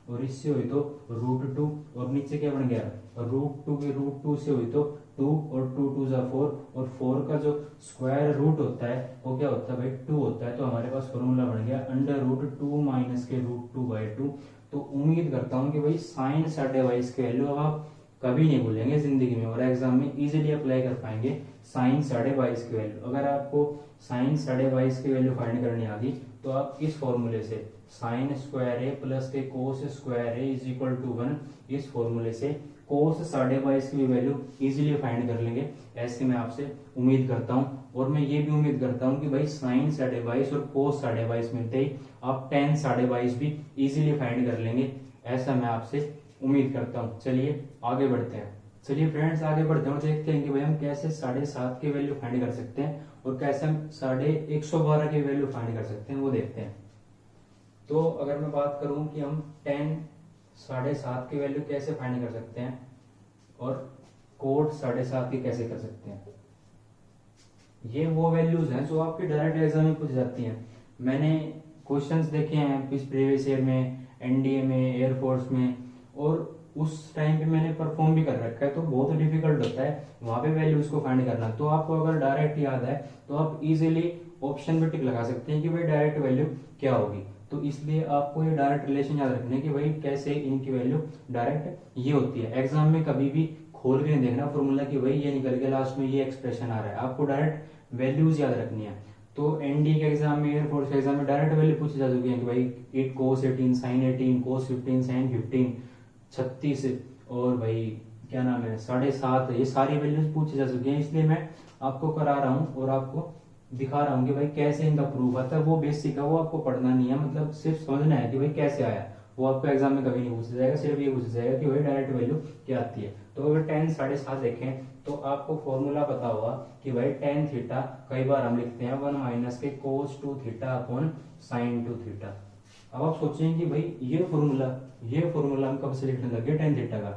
और इससे हुई तो √2, और नीचे क्या बन गया √2 की √2 से हुई तो 2, और 2 2 जा 4, और 4 का जो स्क्वायर रूट होता है वो क्या होता है भाई 2 होता है। तो हमारे पास फॉर्मूला बन गया √2 माइनस के √2 बाई 2। तो उम्मीद करता हूँ कि भाई साइन 22 की वैल्यू अब आप कभी नहीं भूलेंगे जिंदगी में, और एग्जाम में इजीली अप्लाई कर पाएंगे साइन 22.5 की वैल्यू। अगर आपको साइन 22.5 की वैल्यू फाइंड करनी आ गई, तो आप इस फॉर्मूले से साइन स्क्वायर ए प्लस के cos square A is equal to 1, इस फॉर्मूले से कोस 22.5 की वैल्यू इजीली फाइंड कर लेंगे, ऐसे मैं आपसे उम्मीद करता हूँ। और मैं ये भी उम्मीद करता हूँ कि भाई साइन 22.5 और कोस 22.5 मिलते ही आप tan 22.5 भी इजीली फाइंड कर लेंगे, ऐसा मैं आपसे उम्मीद करता हूँ। चलिए आगे बढ़ते हैं। चलिए फ्रेंड्स आगे बढ़ते हैं, देखते हैं कि भाई हम कैसे 7.5 की वैल्यू फाइंड कर सकते हैं, और कैसे हम 112 की वैल्यू फाइंड कर सकते हैं, वो देखते हैं। तो अगर मैं बात करूं कि हम tan 7.5 की वैल्यू कैसे फाइंड कर सकते हैं, और कोट 7.5 की कैसे कर सकते हैं, ये वो वैल्यूज हैं जो आपके डायरेक्ट एग्जाम में पूछ जाती हैं। मैंने क्वेश्चंस देखे हैं इस प्रीवियस ईयर में, एनडीए में, एयरफोर्स में, और उस टाइम पे मैंने परफॉर्म भी कर रखा है, तो बहुत डिफिकल्ट होता है वहां पे वैल्यूज को फाइंड करना। तो आपको अगर डायरेक्ट याद है तो आप इजीली ऑप्शन पे टिक लगा सकते हैं कि भाई डायरेक्ट वैल्यू क्या होगी। तो इसलिए आपको ये डायरेक्ट रिलेशन याद रखना है कि भाई कैसे इनकी वैल्यू डायरेक्ट ये होती है। एग्जाम में कभी भी खोल के नहीं देखना फॉर्मूला कि भाई ये निकल के लास्ट में ये एक्सप्रेशन आ रहा है, आपको डायरेक्ट वैल्यूज याद रखनी है। तो एनडी के एग्जाम में, एयरफोर्स के एग्जाम में डायरेक्ट वैल्यू पूछी जा चुकी है कि भाई 8 cos 18 sin 18 cos 15 sin 15 36, और भाई क्या नाम है 7.5, ये सारी वैल्यूज पूछी जा चुकी हैं। इसलिए मैं आपको करा रहा हूँ और आपको दिखा रहा हूँ कि भाई कैसे इनका प्रूफ आता है। वो बेसिक है, वो आपको पढ़ना नहीं है, मतलब सिर्फ समझना है कि भाई कैसे आया। वो आपको एग्जाम में कभी नहीं पूछा जाएगा, सिर्फ ये पूछा जाएगा कि भाई डायरेक्ट वैल्यू क्या आती है। तो अगर tan 7.5 देखें तो आपको फॉर्मूला पता होगा कि भाई tan थीटा कई बार हम लिखते हैं 1 माइनस के cos 2 theta upon sin 2 theta. अब आप सोचेंगे कि भाई ये फॉर्मूला हम कब से लिखने लगे tan थीटा का।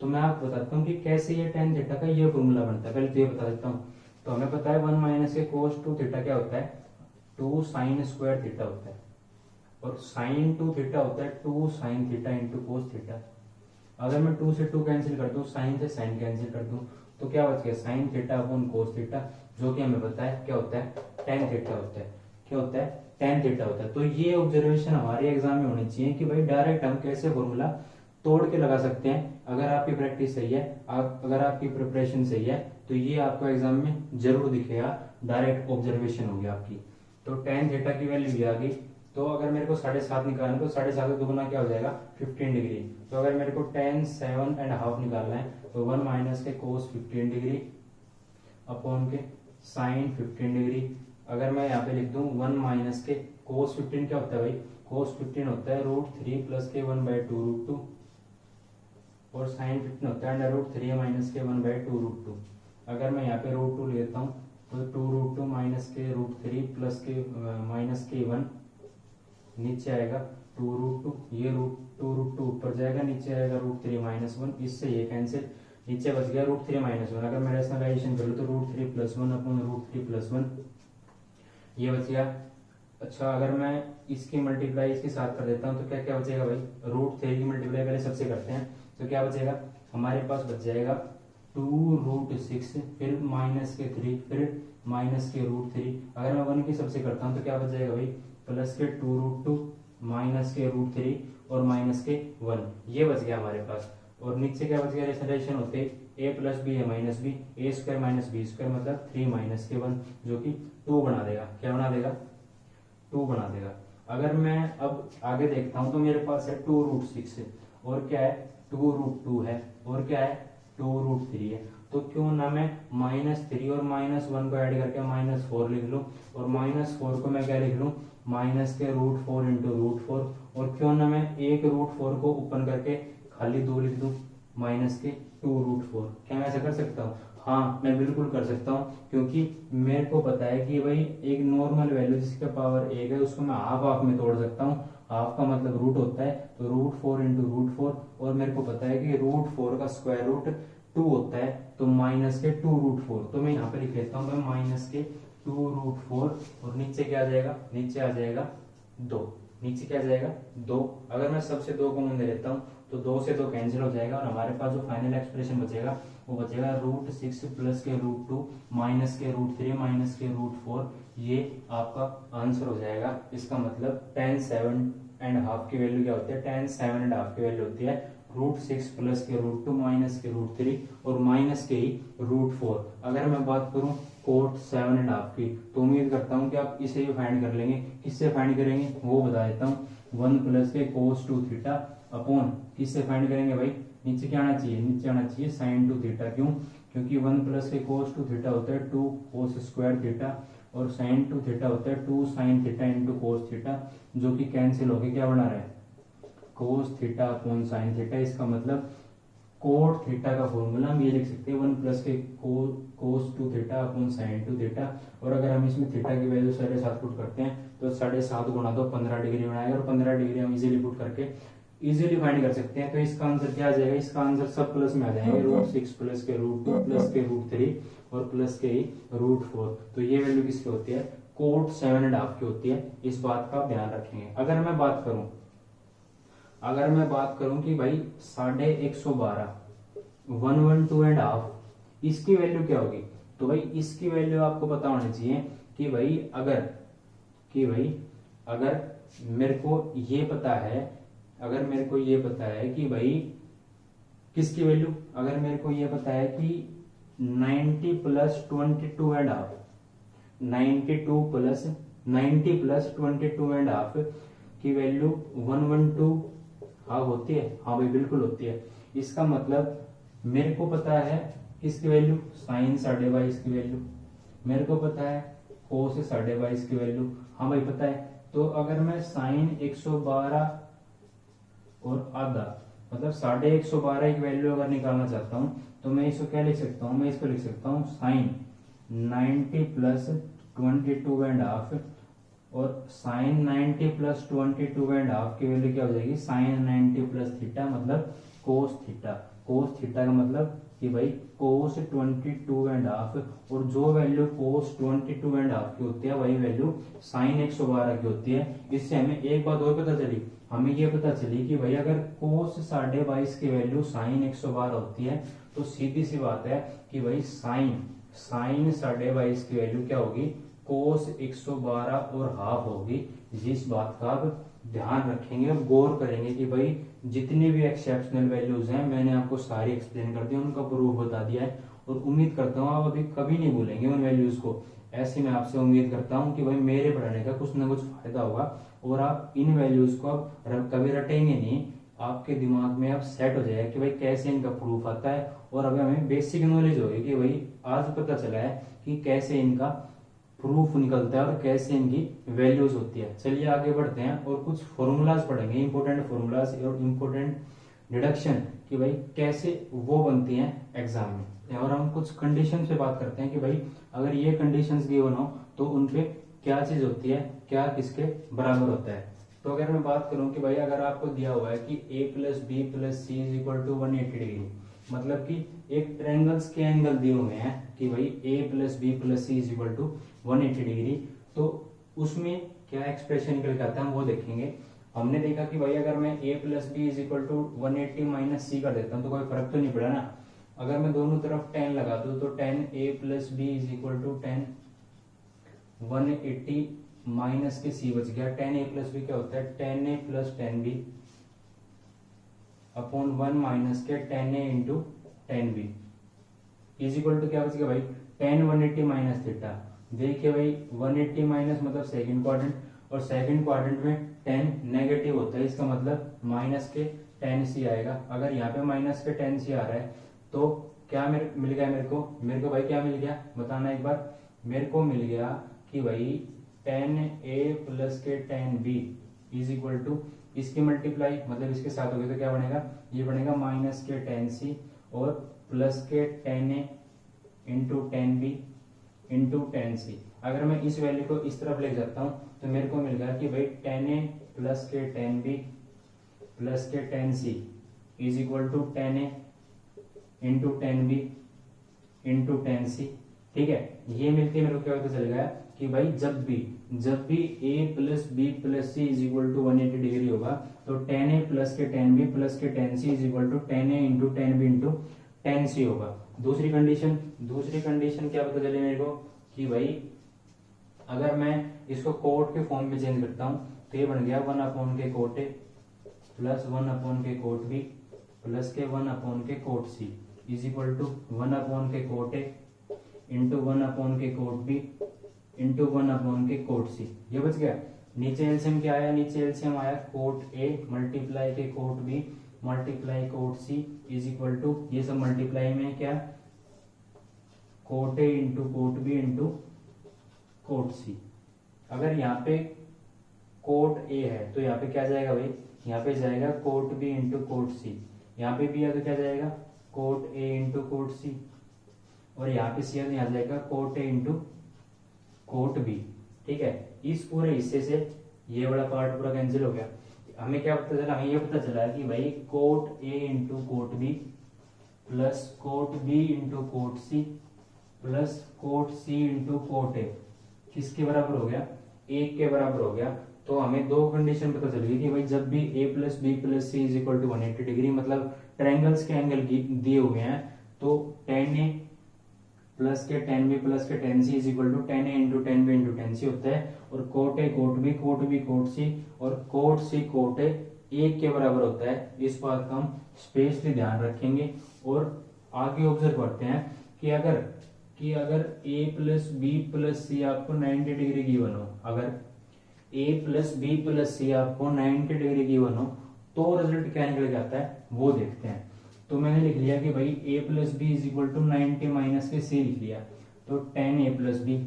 तो मैं आपको बताता हूँ कि कैसे ये tan थीटा का ये फॉर्मूला बनता है। पहले तो ये बता देता हूँ। तो हमें पता है 1 माइनस के cos 2 थीटा क्या होता है, 2 sin स्क्वायर थीटा होता है, और sin 2 थीटा होता है 2 sin theta into cos theta. अगर मैं 2 से 2 कैंसिल कर दूं, sin से sin कैंसिल कर दूं, तो क्या बच गया sin theta upon cos theta, जो कि हमें पता है क्या होता है tan थीटा होता है। क्या होता है tan थीटा होता है। तो ये ऑब्जर्वेशन हमारे एग्जाम में होनी चाहिए कि भाई डायरेक्ट हम कैसे फॉर्मूला तोड़ के लगा सकते हैं। अगर आपकी प्रैक्टिस सही है, अगर आपकी प्रिपरेशन सही है, तो ये आपको एग्जाम में जरूर दिखेगा, डायरेक्ट ऑब्जर्वेशन होगी आपकी। तो tan थीटा की वैल्यू भी आ गई। तो अगर मेरे को 7.5 निकालना है तो 7.5 का दुगुना क्या हो जाएगा 15 डिग्री। तो अगर मेरे को tan 7.5 निकालना है तो 1 माइनस के कोस 15 डिग्री अपॉन के साइन 15 डिग्री। अगर मैं यहाँ पे लिख दूं 1 माइनस के कोस 15 क्या होता है भाई, कोस 15 होता है √3 प्लस के 1/2√2, और साइन 15 होता है √3 माइनस के 1/2√2। अगर मैं यहाँ पे √2 लेता हूँ तो 2√2 माइनस के √3 प्लस के माइनस के 1, नीचे आएगा 2√2, ये √2 ऊपर जाएगा, नीचे आएगा √3 माइनस 1, इससे ये कैंसिल, नीचे बच गया √3 माइनस 1। अगर मैं रैशनलाइजेशन करूँ तो √3 प्लस 1 अपॉन √3 प्लस 1, ये बच गया अच्छा, अगर मैं इसकी मल्टीप्लाई इसके साथ कर देता हूँ तो क्या क्या बचेगा भाई, √3 की मल्टीप्लाई पहले सबसे करते हैं, तो क्या बचेगा हमारे पास, बच जाएगा 2√6, फिर -3, फिर -√3। अगर मैं 1 की सबसे करता हूँ तो क्या बच जाएगा भाई, +2√2, -√3 और -1, ये बच गया हमारे पास। और नीचे क्या बच गया, रेशन होते a + b है -b, a² - b² मतलब 3 - 1, जो कि 2 बना देगा। क्या बना देगा, 2 बना देगा। अगर मैं अब आगे देखता हूं तो मेरे पास है 2√6 और क्या है 2√2 है और क्या है 2√3 है। तो क्यों ना मैं -3 और -1 को ऐड करके -4 लिख लूं, और -4 को मैं क्या लिख लूं, -√4 × √4, और क्यों ना मैं एक √4 को ओपन करके खाली 2 लिख दूं, -2√4। क्या मैं ऐसा कर सकता हूँ? हाँ, मैं बिल्कुल कर सकता हूँ, क्योंकि मेरे को पता है कि भाई एक नॉर्मल वैल्यू जिसका पावर 1 है उसको मैं हाफ में तोड़ सकता हूँ। हाफ का मतलब रूट होता है, तो √4 × √4, और मेरे को पता है कि √4 का स्क्वायर रूट 2 होता है, तो -2√4। तो मैं यहाँ पे लिख लेता हूँ -2√4, और नीचे क्या आ जाएगा, नीचे आ जाएगा 2, नीचे क्या आ जाएगा 2। अगर मैं सबसे 2 कॉमन ले लेता हूँ तो 2 से 2 कैंसिल हो जाएगा, और हमारे पास जो फाइनल एक्सप्रेशन बचेगा वो बचेगा √6 + के √2 के √3 के √4। ये आपका आंसर हो जाएगा। इसका मतलब 10⁻⁻² की वैल्यू क्या होती है, 10⁻⁻² की वैल्यू होती है √6 + के √2 के √3 और माइनस के ही √4। अगर मैं बात करूं cot 7.5 की, तो उम्मीद करता हूं कि आप इसे भी फाइंड कर लेंगे। किससे फाइंड करेंगे वो बता देता हूं, 1 + के cos 2 थीटा अपॉन, किससे फाइंड करेंगे भाई, नीचे क्या आना चाहिए, नीचे आना चाहिए sin 2 थीटा। क्यों, क्योंकि 1 + के cos 2 थीटा होता है 2 cos² थीटा, और sin 2 थीटा होता है 2 sin थीटा × cos थीटा, जो कि कैंसिल होके क्या बना रहा है, cos theta upon sin theta. इसका मतलब कोट थीटा का फॉर्मूला हम ये लिख सकते हैं 1 + के cos 2 theta upon sin 2 theta. और अगर हम इसमें थीटा की वैल्यू 7.5 पुट करते हैं तो 7.5 गुणा 2 15 डिग्री बनाएगा, और 15 डिग्री हम इजीली पुट करके इजीली फाइंड कर सकते हैं। तो इसका आंसर क्या आ जाएगा, इसका आंसर सब प्लस में आ जाएंगे, √6 + के √2 + के √3 और प्लस के √4। तो ये वैल्यू किसकी होती है, कोट 7.5 की होती है। इस बात का ध्यान रखेंगे। अगर मैं बात करूं कि भाई 112 112.5, इसकी वैल्यू क्या होगी, तो भाई इसकी वैल्यू आपको पता होनी चाहिए कि भाई अगर मेरे को ये पता है, कि भाई किसकी वैल्यू, अगर मेरे को ये पता है कि 90 + 22.5, 90 + 22.5 की वैल्यू 112 हाँ होती है, हाँ भाई बिल्कुल होती है। इसका मतलब मेरे को पता है किसकी वैल्यू, sin 22.5 की वैल्यू, मेरे को पता है cos 22.5 की वैल्यू, हाँ भाई पता है। तो अगर मैं sin 112 और आधा मतलब 112.5 की वैल्यू अगर निकालना चाहता हूँ तो मैं इसको क्या लिख सकता हूँ, मैं इसको लिख सकता हूँ sin 90 + 22.5, और sin 90 + 22.5 की वैल्यू क्या हो जाएगी, sin 90 + थीटा मतलब cos थीटा। cos थीटा का मतलब कि भाई cos 22.5, और जो वैल्यू cos 22.5 की होती है वही वैल्यू sin 112 की होती है। इससे हमें एक बात और पता चली, हमें ये पता चली कि भाई अगर cos 22.5 की वैल्यू sin 112 होती है तो सीधी सी बात है कि भाई sin 22.5 की वैल्यू क्या होगी, cos 112 और हाफ होगी। जिस बात का आप ध्यान रखेंगे और गौर करेंगे कि भाई जितनी भी एक्सेप्शनल वैल्यूज हैं मैंने आपको सारी एक्सप्लेन कर दी, उनका प्रूफ बता दिया है, और उम्मीद करता हूँ आप अभी कभी नहीं भूलेंगे उन वैल्यूज को। ऐसे मैं आपसे उम्मीद करता हूँ कि भाई मेरे पढ़ाने का कुछ ना कुछ फायदा होगा, और आप इन वैल्यूज को आप कभी रटेंगे नहीं, आपके दिमाग में आप सेट हो जाएगा कि भाई कैसे इनका प्रूफ आता है। और अगर हमें बेसिक नॉलेज होगी कि भाई आज पता चला है कि कैसे इनका प्रूफ निकलता है और कैसे इनकी वैल्यूज होती है। चलिए आगे बढ़ते हैं और कुछ फॉर्मूलाज पढ़ेंगे, इंपॉर्टेंट फॉर्मूलाज और इंपॉर्टेंट डिडक्शन कि भाई कैसे वो बनती हैं एग्जाम में। और हम कुछ कंडीशन पे बात करते हैं कि भाई अगर ये कंडीशंस गिवन हो तो उनपे क्या चीज होती है, क्या किसके बराबर होता है। तो अगर मैं बात करूं कि भाई अगर आपको दिया हुआ है कि a + b + c = 180 डिग्री, मतलब कि एक ट्रायंगल्स के एंगल दिए हुए हैं कि भाई a + b + c = 180 डिग्री, तो उसमें क्या एक्सप्रेशन निकल के आता है हम वो देखेंगे। हमने देखा कि भाई अगर मैं a plus B is equal to 180 minus C कर देता हूँ तो कोई फर्क तो नहीं पड़ा ना। अगर मैं दोनों तरफ 10 लगा दूँ तो 10a plus B is equal to 10 180 minus के सी बच गया। 10a प्लस बी क्या होता है 10a plus 10b upon 1 minus के 10a into 10b is equal to क्या बच गया भाई 10 180 माइनस थीटा। देखिए भाई 180 माइनस मतलब सेकंड क्वाड्रेंट, और सेकंड क्वाड्रेंट में 10 नेगेटिव होता है, इसका मतलब माइनस के 10 सी आएगा। अगर यहाँ पे माइनस के 10 सी आ रहा है तो क्या मिल गया मेरे को भाई क्या मिल गया बताना एक बार। मेरे को मिल गया कि भाई 10a प्लस के 10b इज इक्वल टू इसकी मल्टीप्लाई मतलब इसके साथ होगी तो क्या बनेगा, ये बनेगा माइनस के 10c और प्लस के 10a into 10b into 10c। अगर मैं इस वैल्यू को इस तरफ ले जाता हूँ तो मेरे को मिल गया कि भाई 10a प्लस के 10b प्लस के 10c is equal to 10a into 10b into 10c। ठीक है, ये मिलके मेरे को क्या पता चल गया कि भाई जब भी a plus B plus C is equal to 180 degree होगा तो 10a प्लस के 10b प्लस के 10c is equal to 10a into 10b into 10c होगा। दूसरी कंडीशन क्या पता चली मेरे को कि भाई अगर मैं इसको कोट के फॉर्म में चेंज करता हूँ तो ये बन गया 1 अपॉन के कोट ए प्लस 1 अपॉन के कोट बी प्लस के 1 अपॉन के cot C is equal to 1 upon के कोट ए इंटू 1 अपॉन के कोट बी इंटू 1 अपॉन के कोट सी। ये बच गया। नीचे एलसीएम क्या आया, नीचे एलसीएम आया कोट ए मल्टीप्लाई के cot B multiply cot C is equal to ये सब मल्टीप्लाई में क्या cot A into cot B into cot C. अगर यहाँ पे कोट ए है तो यहाँ पे क्या जाएगा भाई, यहाँ पे जाएगा cot B into cot C. यहाँ पे बी है तो क्या जाएगा cot A into cot C, और यहाँ पे सी है तो यहाँ जाएगा cot A into cot B. ठीक है, इस पूरे हिस्से से ये वाला पार्ट पूरा कैंसिल हो गया। हमें क्या पता चला, हमें ये पता चला कि भाई cot A into cot B plus cot B into cot C plus cot C into cot A किसके बराबर हो गया, एक के बराबर हो गया। तो हमें दो कंडीशन पता चल गई कि भाई जब भी a plus B plus C is equal to 180 degree मतलब ट्रायंगल्स के एंगल दिए हुए हैं तो 10a प्लस के 10b प्लस के 10c is equal to 10a into 10b into 10c होता है। और cot A cot B cot C और कोट सी कोट ए एक के बराबर होता है। इस बात का हम स्पेशली ध्यान रखेंगे। और आगे ऑब्जर्व करते हैं कि अगर a प्लस बी प्लस सी आपको 90 डिग्री गिवन हो, अगर a प्लस बी प्लस सी आपको 90 डिग्री गिवन हो तो रिजल्ट क्या निकल जाता है वो देखते हैं। तो मैंने लिख लिया कि भाई a plus B is equal to 90 minus के c लिख लिया तो 10a प्लस बी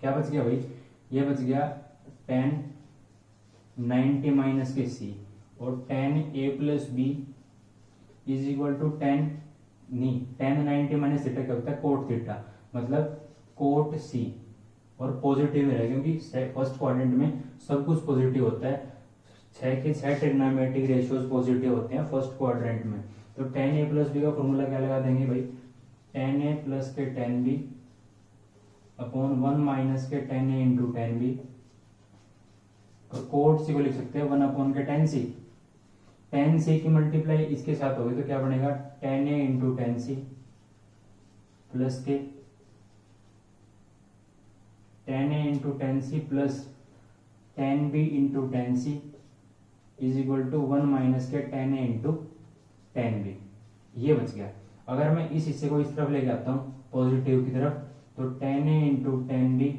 क्या बच गया भाई, ये बच गया 10 90 माइनस के c और 10a plus B is equal to 10 90 minus theta क्या होता है कोट थीटा मतलब कोट सी और पॉजिटिव है क्योंकि फर्स्ट क्वाड्रेंट में सब कुछ पॉजिटिव होता है। 6 के 6 ट्रिग्नोमेट्रिक रेशियोज पॉजिटिव होते हैं फर्स्ट क्वाड्रेंट में। तो 10a प्लस बी का फॉर्मूला क्या लगा देंगे भाई 10a प्लस के 10b अपॉन 1 माइनस के 10a इंटू 10b और कोट सी को लिख सकते हैं 1 अपॉन के 10c। 10c की मल्टीप्लाई इसके साथ होगी तो क्या बनेगा 10a इंटू 10c प्लस के 10a into 10c plus 10b into 10c is equal to 1 minus के 10a इंटू 10b। ये बच गया। अगर मैं इस हिस्से को इस तरफ ले जाता हूं पॉजिटिव की तरफ तो 10a इंटू 10b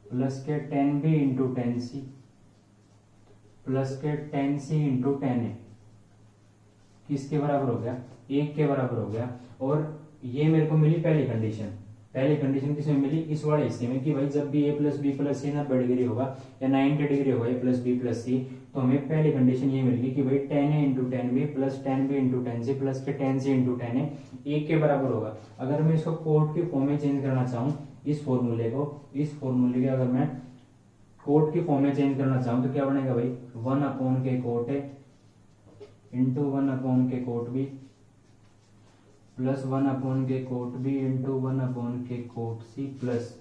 प्लस के 10b इंटू 10c प्लस के 10c इंटू 10a किसके बराबर हो गया, एक के बराबर हो गया। और ये मेरे को मिली पहली कंडीशन किसमें मिली, इस वाले हिस्से में कि भाई जब भी a plus B plus C 90 degree होगा या 90 डिग्री होगा a plus B plus C तो हमें पहली कंडीशन ये मिल गई कि भाई 10a into 10b plus 10b into 10c plus के 10c इंटू 10a एक के बराबर होगा। अगर मैं इसको कोट के फॉर्म में चेंज करना चाहूँ इस फॉर्मूले के अगर मैं कोट की फॉर्म में चेंज करना चाहूँ तो क्या बनेगा भाई 1 अपॉन के कोट ए इंटू 1 अपॉन के कोट बी प्लस 1 अपॉन के कोट बी इंटू 1 अपॉन के कोट सी प्लस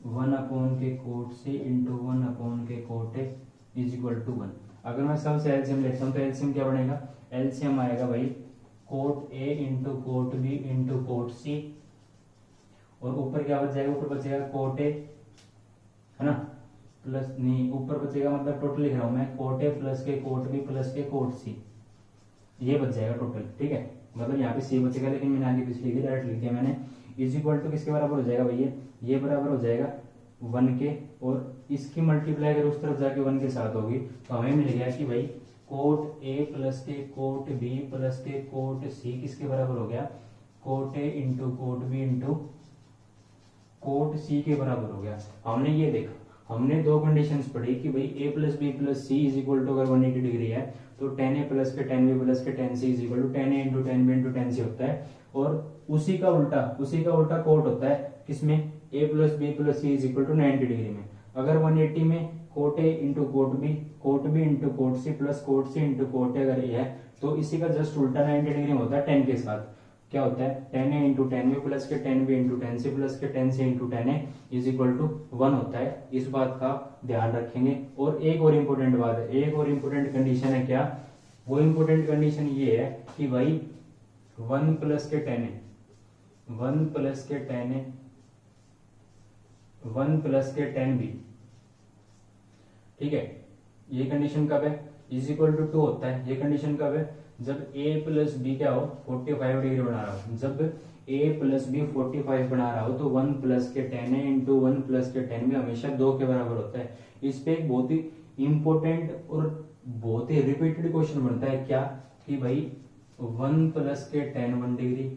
1 अपॉन के कोट सी इंटू 1 अपॉन के cot A is equal to 1। अगर मैं सबसे एलसीएम लेता हूँ तो एलसीएम क्या बनेगा, एलसीएम आएगा भाई cot A into cot B into cot C, और ऊपर क्या बच जाएगा, ऊपर बचेगा कोट ए, है ना, प्लस नहीं ऊपर बचेगा, मतलब टोटल लिख रहा हूं मैं, कोट ए प्लस के कोट बी प्लस के कोट सी, ये बच जाएगा टोटल। ठीक है, मतलब यहाँ पे सी बचेगा, लेकिन मैंने आगे पीछे लिख दिया, डायरेक्ट लिख दिया मैंने। इज इक्वल टू किसके बराबर हो जाएगा भैया, ये बराबर हो जाएगा 1 के, और इसकी मल्टीप्लाई अगर उस तरफ जाके 1 के साथ होगी तो हमें मिल गया कि भाई कोट ए प्लस के कोट बी प्लस के कोट सी किसके बराबर हो गया, cot A into cot B into cot C के बराबर हो गया। हमने ये देखा, हमने दो कंडीशंस पढ़ी कि भाई A plus B plus C is equal to अगर 180 डिग्री है तो tan ए प्लस के tan बी प्लस के tan C is equal to tan A into tan B into tan C होता है, और उसी का उल्टा कोट होता है किसमें, A plus B plus C is equal to 90 degree में। अगर 180 में cot A into cot B into cot C plus cot C into cot A अगर ये है तो इसी का जस्ट उल्टा 90 डिग्री में होता है tan के साथ, क्या होता है tan A into tan B plus के tan B into tan C plus के tan C into tan A is equal to 1 होता है। इस बात का ध्यान रखेंगे। और एक और इम्पोर्टेंट बात है, एक और इम्पोर्टेंट कंडीशन है, क्या वो इम्पोर्टेंट कंडीशन ये है कि भाई 1 प्लस के tan ए 1 प्लस के tan ए 1 प्लस के tan बी, ठीक है, ये कंडीशन कब है, इज इक्वल टू 2 होता है। ये कंडीशन कब है, जब a प्लस बी क्या हो 45 डिग्री बना रहा हो, जब a प्लस बी 45 बना रहा हो तो 1 प्लस के tan a इंटू 1 प्लस के tan b हमेशा 2 के बराबर होता है। इस पे एक बहुत ही इंपॉर्टेंट और बहुत ही रिपीटेड क्वेश्चन बनता है, क्या कि भाई 1 प्लस के tan 1 डिग्री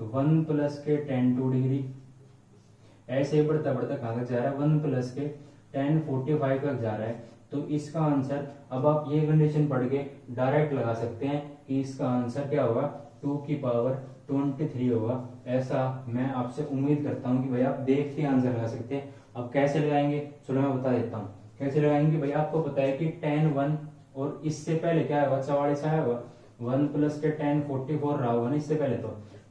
1 प्लस के tan 2 डिग्री, ऐसे ही बढ़ता बढ़ता कहां तक जा रहा है, 1 प्लस के tan 45 तक जा रहा है। तो इसका आंसर, अब आप ये कंडीशन पढ़ के डायरेक्ट लगा सकते हैं कि इसका आंसर क्या होगा, 2 की पावर 23 होगा। ऐसा मैं आपसे उम्मीद करता हूं कि भाई आप देख के आंसर लगा सकते हैं। अब कैसे लगाएंगे, चलो मैं बता देता हूँ कैसे लगाएंगे। भाई आपको पता है कि tan 1 और इससे पहले क्या होगा, 44 आया होगा, 1 प्लस के tan 44 रहा होगा ना इससे पहले,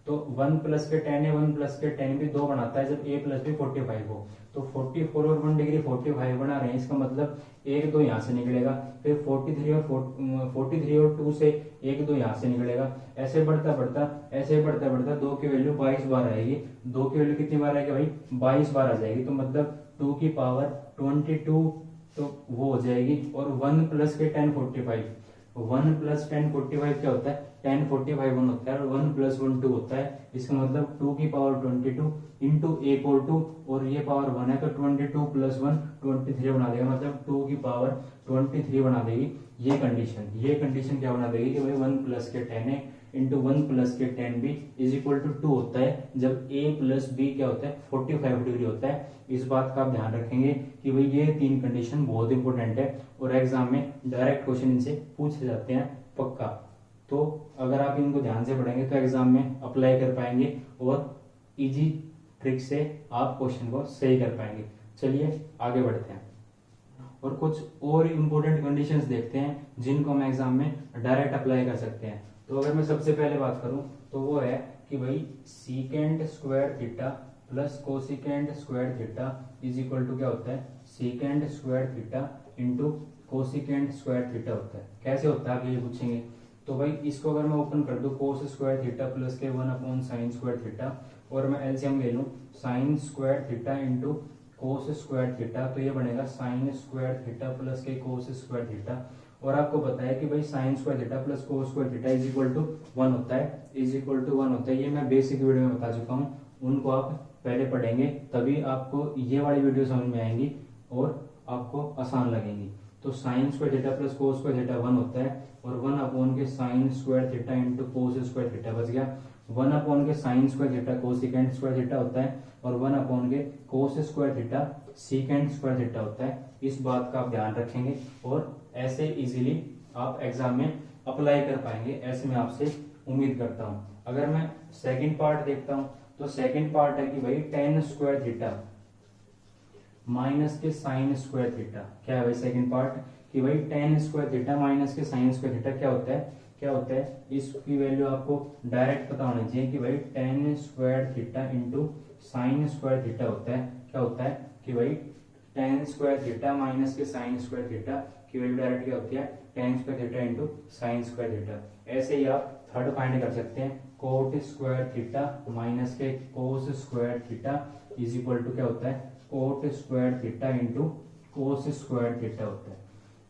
तो 1 प्लस के tan a 1 प्लस के tan b 2 बनाता है जब a प्लस b 45 हो। तो 44 और 1 डिग्री 45 बना रहे हैं, इसका मतलब 1 2 यहाँ से निकलेगा, फिर 43 और 2 से 1 2 यहाँ से निकलेगा। ऐसे बढ़ता बढ़ता 2 की वैल्यू 22 बार आएगी। 2 की वैल्यू कितनी बार आएगी भाई, 22 बार आ जाएगी। तो मतलब 2 की पावर 22 तो वो हो जाएगी। और 1 प्लस के tan 45, 1 प्लस tan 45 क्या होता है, tan 45 1 होता है, और 1 प्लस 1 2 होता है। इसका मतलब 2 की पावर 22 इंटू एक और 2, और ये पावर 1 है तो 22 प्लस 1 23 बना देगा, मतलब 2 की पावर 23 बना देगी। ये कंडीशन क्या बना देगी कि भाई 1 प्लस के tan a इंटू 1 प्लस के tan b is equal to 2 होता है, जब a प्लस b क्या होता है 45 डिग्री होता है। इस बात का आप ध्यान रखेंगे कि भाई ये 3 कंडीशन बहुत इंपॉर्टेंट है और एग्जाम में डायरेक्ट क्वेश्चन इनसे पूछे जाते हैं पक्का। तो अगर आप इनको ध्यान से पढ़ेंगे तो एग्जाम में अप्लाई कर पाएंगे और इजी ट्रिक से आप क्वेश्चन को सही कर पाएंगे। चलिए आगे बढ़ते हैं और कुछ और इम्पोर्टेंट कंडीशंस देखते हैं जिनको हम एग्जाम में डायरेक्ट अप्लाई कर सकते हैं। तो अगर मैं सबसे पहले बात करूं तो वो है कि भाई secant square theta plus cosecant square theta is equal to क्या होता है, secant square theta into cosecant square theta होता है। कैसे होता है आप ये पूछेंगे, तो भाई इसको अगर मैं ओपन कर दूं कोस स्क्वायर थीटा प्लस के 1 अपॉन साइन स्क्वायर थीटा, और मैं एलसीएम ले लूं sign square theta into cos square theta, तो ये बनेगा साइन स्क्वायर थीटा प्लस के कोस स्क्वायर थीटा। और आपको पता है कि भाई sine square theta plus cos square theta is equal to 1 होता है, ये मैं बेसिक वीडियो में बता चुका हूँ, उनको आप पहले पढ़ेंगे तभी आपको ये वाली वीडियो समझ में आएंगी और आपको आसान लगेंगी। तो sign square theta plus cos square theta 1 होता है, और 1 अपॉन के sine square theta into cos square theta बच गया। 1 अपॉन के sine square theta cosecant square theta होता है, और 1 अपॉन के cos square theta secant square theta होता है। इस बात का आप ध्यान रखेंगे और ऐसे इजीली आप एग्जाम में अप्लाई कर पाएंगे, ऐसे मैं आपसे उम्मीद करता हूं। अगर मैं सेकंड पार्ट देखता हूं तो सेकंड पार्ट है कि भाई tan स्क्वायर थीटा माइनस के साइन स्क्वायर थीटा, क्या है भाई सेकंड पार्ट कि भाई tan स्क्वायर थीटा माइनस के साइन स्क्वायर थीटा क्या होता है, इसकी वैल्यू आपको डायरेक्ट पता होना चाहिए कि भाई tan square theta into sine square theta होता है। क्या होता है कि भाई टेन स्क्वायर थीटा माइनस के साइन स्क्वायर थीटा की वैल्यू डायरेक्ट क्या होती है, ten square theta into sine square theta. ऐसे ही आप थर्ड फाइंड कर सकते हैं, कोट स्क्वायर थीटा माइनस के cos square theta is equal to क्या होता है, cot square theta into cos square theta होता है।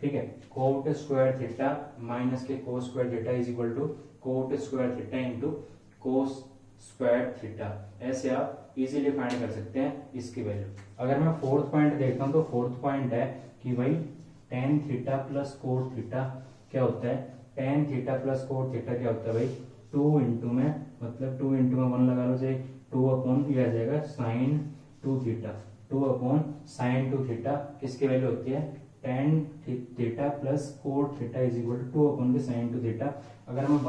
ठीक है, कोट स्क्वायर थीटा माइनस के cos square theta is equal to cot square theta into cos square theta. ऐसे आप इजीली फाइंड कर सकते हैं इसकी वैल्यू। अगर मैं फोर्थ पॉइंट देखता हूं तो फोर्थ पॉइंट है कि भाई ten theta plus cot theta क्या होता है, tan theta plus cot theta क्या होता है भाई, टू इंटू में मतलब टू इंटू में वन लगा लो, चाहे टू अपॉन ये आ जाएगा sine two theta, two upon sine two theta किसकी वैल्यू होती है, tan theta plus cot theta is equal to two upon के साइन टू थीटा। अगर मैं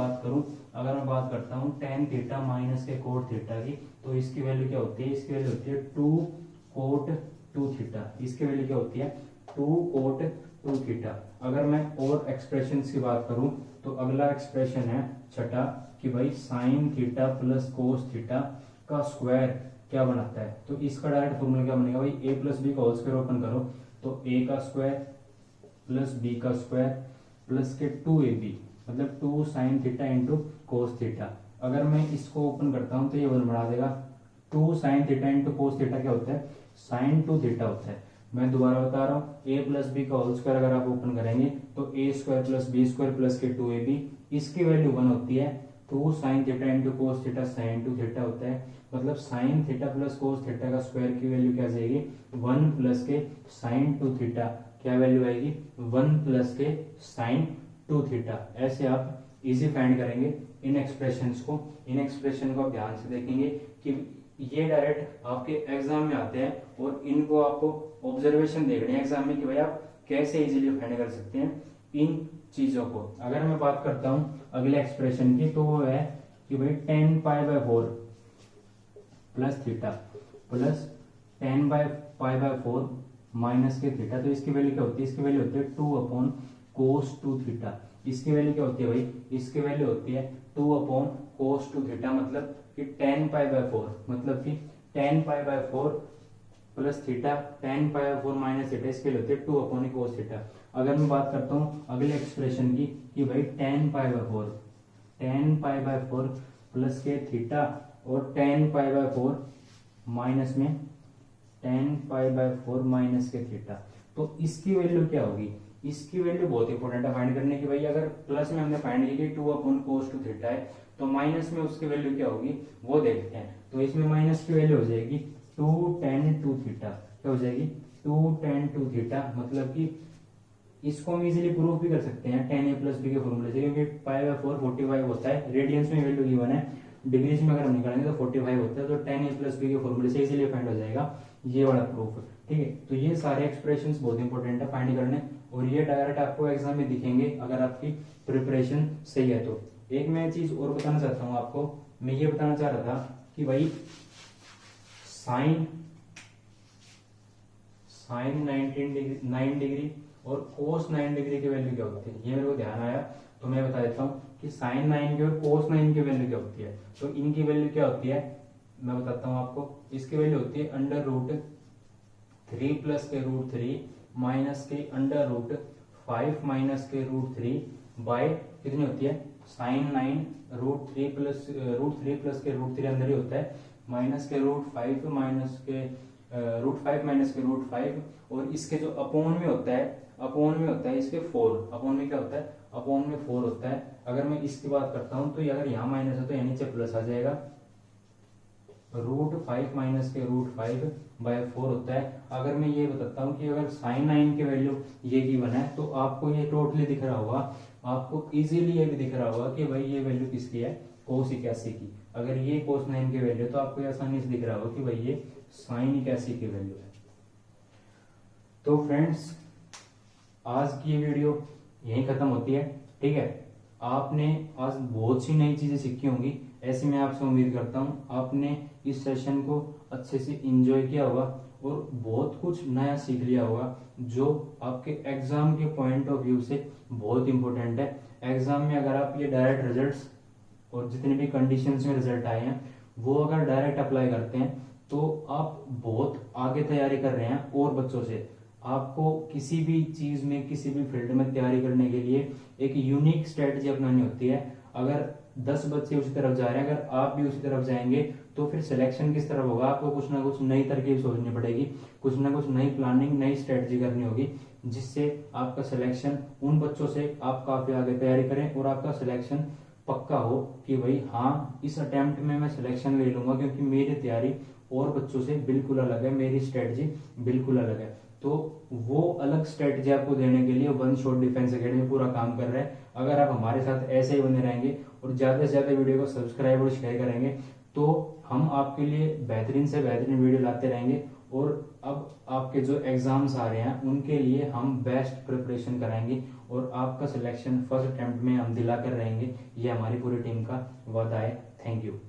बात करता हूँ टेन थीटा माइनस के कोट थीटा की, तो इसकी वैल्यू क्या होती है, इसकी वैल्यू होती है टू कोट टू थीटा। इसकी वैल्यू क्या होती है, टू कोट टू थीटा। अगर मैं और एक्सप्रेशन की बात करूं तो अगला एक्सप्रेशन है छठा कि भाई sign theta plus cos theta का स्क्वायर क्या बनाता है। तो इसका डायरेक्ट फॉर्मूला क्या बनेगा भाई, ए प्लस बी का होल स्क्वायर ओपन करो तो ए का स्क्वायर प्लस बी का स्क्वायर प्लस के टू ए बी मतलब two sine theta into cos theta. अगर मैं इसको ओपन करता हूं तो ये वन बना देगा, two sine theta into cos theta क्या होता है, साइन टू थीटा होता है। मैं दोबारा बता रहा हूँ, ए प्लस बी का होल स्क्वायर अगर आप ओपन करेंगे तो A square plus B square plus के टू ए बी, इसकी वैल्यू वन होती है, two sine theta into cos theta sine two theta होता है। मतलब sine theta plus cos theta का स्क्वायर की वैल्यू क्या जाएगी, वन प्लस के साइन टू थीटा, क्या वैल्यू आएगी, वन प्लस के साइन टू थीटा। ऐसे आप इजी फाइंड करेंगे इन एक्सप्रेशंस को। इन एक्सप्रेशन को आप ध्यान से देखेंगे कि ये डायरेक्ट आपके एग्जाम में आते हैं और इनको आपको ऑब्जर्वेशन देखने हैं एग्जाम में कि भाई आप कैसे इजीली फाइंड कर सकते हैं इन चीजों को। अगर मैं बात करता हूं अगले एक्सप्रेशन की तो वो है कि भाई tan pi by four plus theta plus ten by pi by four minus के थीटा। तो इसकी वैल्यू क्या होती है, इसकी वैल्यू होती है two upon cos two theta. इसकी वैल्यू क्या होती है भाई, इसकी वैल्यू होती है two upon cos two theta मतलब कि टेन पाई बाय फोर, मतलब कि tan pi by four plus theta tan pi by four minus theta, इसके लिए होती है टू अपॉन कोस थीटा। अगर मैं बात करता हूँ अगले एक्सप्रेशन की कि भाई tan pi by four plus के थीटा और tan pi by four minus में tan pi by four minus के थीटा। तो इसकी वैल्यू क्या होगी, इसकी वैल्यू बहुत इंपॉर्टेंट है फाइंड करने की। भाई अगर प्लस में हमने फाइंड की two upon cos two theta है तो माइनस में उसकी वैल्यू क्या होगी वो देखते हैं। तो इसमें माइनस की वैल्यू हो जाएगी टू टेन टू थीटा, क्या हो जाएगी टू टेन टू थीटा। मतलब कि इसको हम इजीली प्रूफ भी कर सकते हैं टेन ए प्लस बी के फॉर्मूले से, क्योंकि पाई बाय फोर 45 होता है, रेडियंस में वैल्यू गिवन है, डिग्रीज में अगर हम निकालेंगे तो 45 होता है। तो टेन ए प्लस बी के फॉर्मूले से इजीली फाइंड हो जाएगा ये वाला प्रूफ। ठीक है, तो ये सारे एक्सप्रेशंस बहुत इंपॉर्टेंट है फाइंड करने और ये डायरेक्ट आपको एग्जाम में दिखेंगे अगर आपकी प्रिपरेशन सही है तो। एक मैं चीज और बताना चाहता हूँ आपको, मैं ये बताना चाह रहा था कि भाई साइन 9 डिग्री और कोस 9 डिग्री की वैल्यू क्या होती है, ये मेरे को ध्यान आया तो मैं बता देता हूँ कि साइन 9 की और कोस 9 की वैल्यू क्या होती है। तो इनकी वैल्यू क्या होती है मैं बताता हूँ आपको। इसकी वैल्यू होती है अंडर रूट 3 प्लस के रूट 3 माइनस के अंडर रूट 5 माइनस के रूट 3 बाय कितनी होती है साइन 9 रूट 3 प्लस के रूट 3 अंदर ही होता है माइनस के रूट 5 माइनस के रूट 5 माइनस के रूट 5 और इसके जो अपोन में होता है इसके 4 अपोन में क्या होता है, अपोन में 4 होता है। अगर मैं इसकी बात करता हूं तो अगर यहाँ माइनस है तो यहाँ नीचे प्लस आ जाएगा, रूट 5 माइनस के रूट 5 बाय 4 होता है। अगर मैं ये बताता हूँ कि अगर साइन 9 की वैल्यू ये गिवन है तो आपको ये टोटली दिख रहा होगा, आपको इजीली ये भी दिख रहा होगा कि भाई ये वैल्यू किसकी है, कोस 81 की। अगर ये कोस 9 की वैल्यू तो आपको आसानी से दिख रहा होगा कि भाई ये साइन 81 की वैल्यू है। तो फ्रेंड्स आज की ये वीडियो यहीं खत्म होती है। ठीक है, आपने आज बहुत सी नई चीजें सीखी होंगी, ऐसे मैं आपसे उम्मीद करता हूँ आपने इस सेशन को अच्छे से एंजॉय किया होगा और बहुत कुछ नया सीख लिया होगा जो आपके एग्जाम के पॉइंट ऑफ व्यू से बहुत इंपॉर्टेंट है। एग्जाम में अगर आप ये डायरेक्ट रिजल्ट्स और जितने भी कंडीशंस में रिजल्ट आए हैं वो अगर डायरेक्ट अप्लाई करते हैं तो आप बहुत आगे तैयारी कर रहे हैं और बच्चों से। आपको किसी भी चीज में, किसी भी फील्ड में तैयारी करने के लिए एक यूनिक स्ट्रेटजी अपनानी होती है। अगर 10 बच्चे उसी तरफ जा रहे हैं, अगर आप भी उसी तरफ जाएंगे तो फिर सिलेक्शन किस तरफ होगा? आपको कुछ ना कुछ नई तरकीब सोचनी पड़ेगी, कुछ ना कुछ नई प्लानिंग, नई स्ट्रेटजी करनी होगी, जिससे आपका सिलेक्शन उन बच्चों से आप काफी आगे तैयारी करें और आपका सिलेक्शन पक्का हो कि भाई हाँ, इस अटेम्प्ट में मैं सिलेक्शन ले लूंगा, क्योंकि मेरी तैयारी और बच्चों से बिल्कुल अलग है, मेरी स्ट्रेटजी बिल्कुल अलग है। तो वो अलग स्ट्रेटजी आपको देने के लिए वन शॉट डिफेंस एकेडमी पूरा काम कर रहा है। अगर आप हमारे साथ ऐसे ही बने रहेंगे और ज्यादा से ज्यादा वीडियो को सब्सक्राइब और शेयर करेंगे तो हम आपके लिए बेहतरीन से बेहतरीन वीडियो लाते रहेंगे। और अब आपके जो एग्जाम्स आ रहे हैं उनके लिए हम बेस्ट प्रिपरेशन कराएंगे और आपका सिलेक्शन फर्स्ट अटेम्प्ट में हम दिला कर रहेंगे। ये हमारी पूरी टीम का वादा है। Thank you.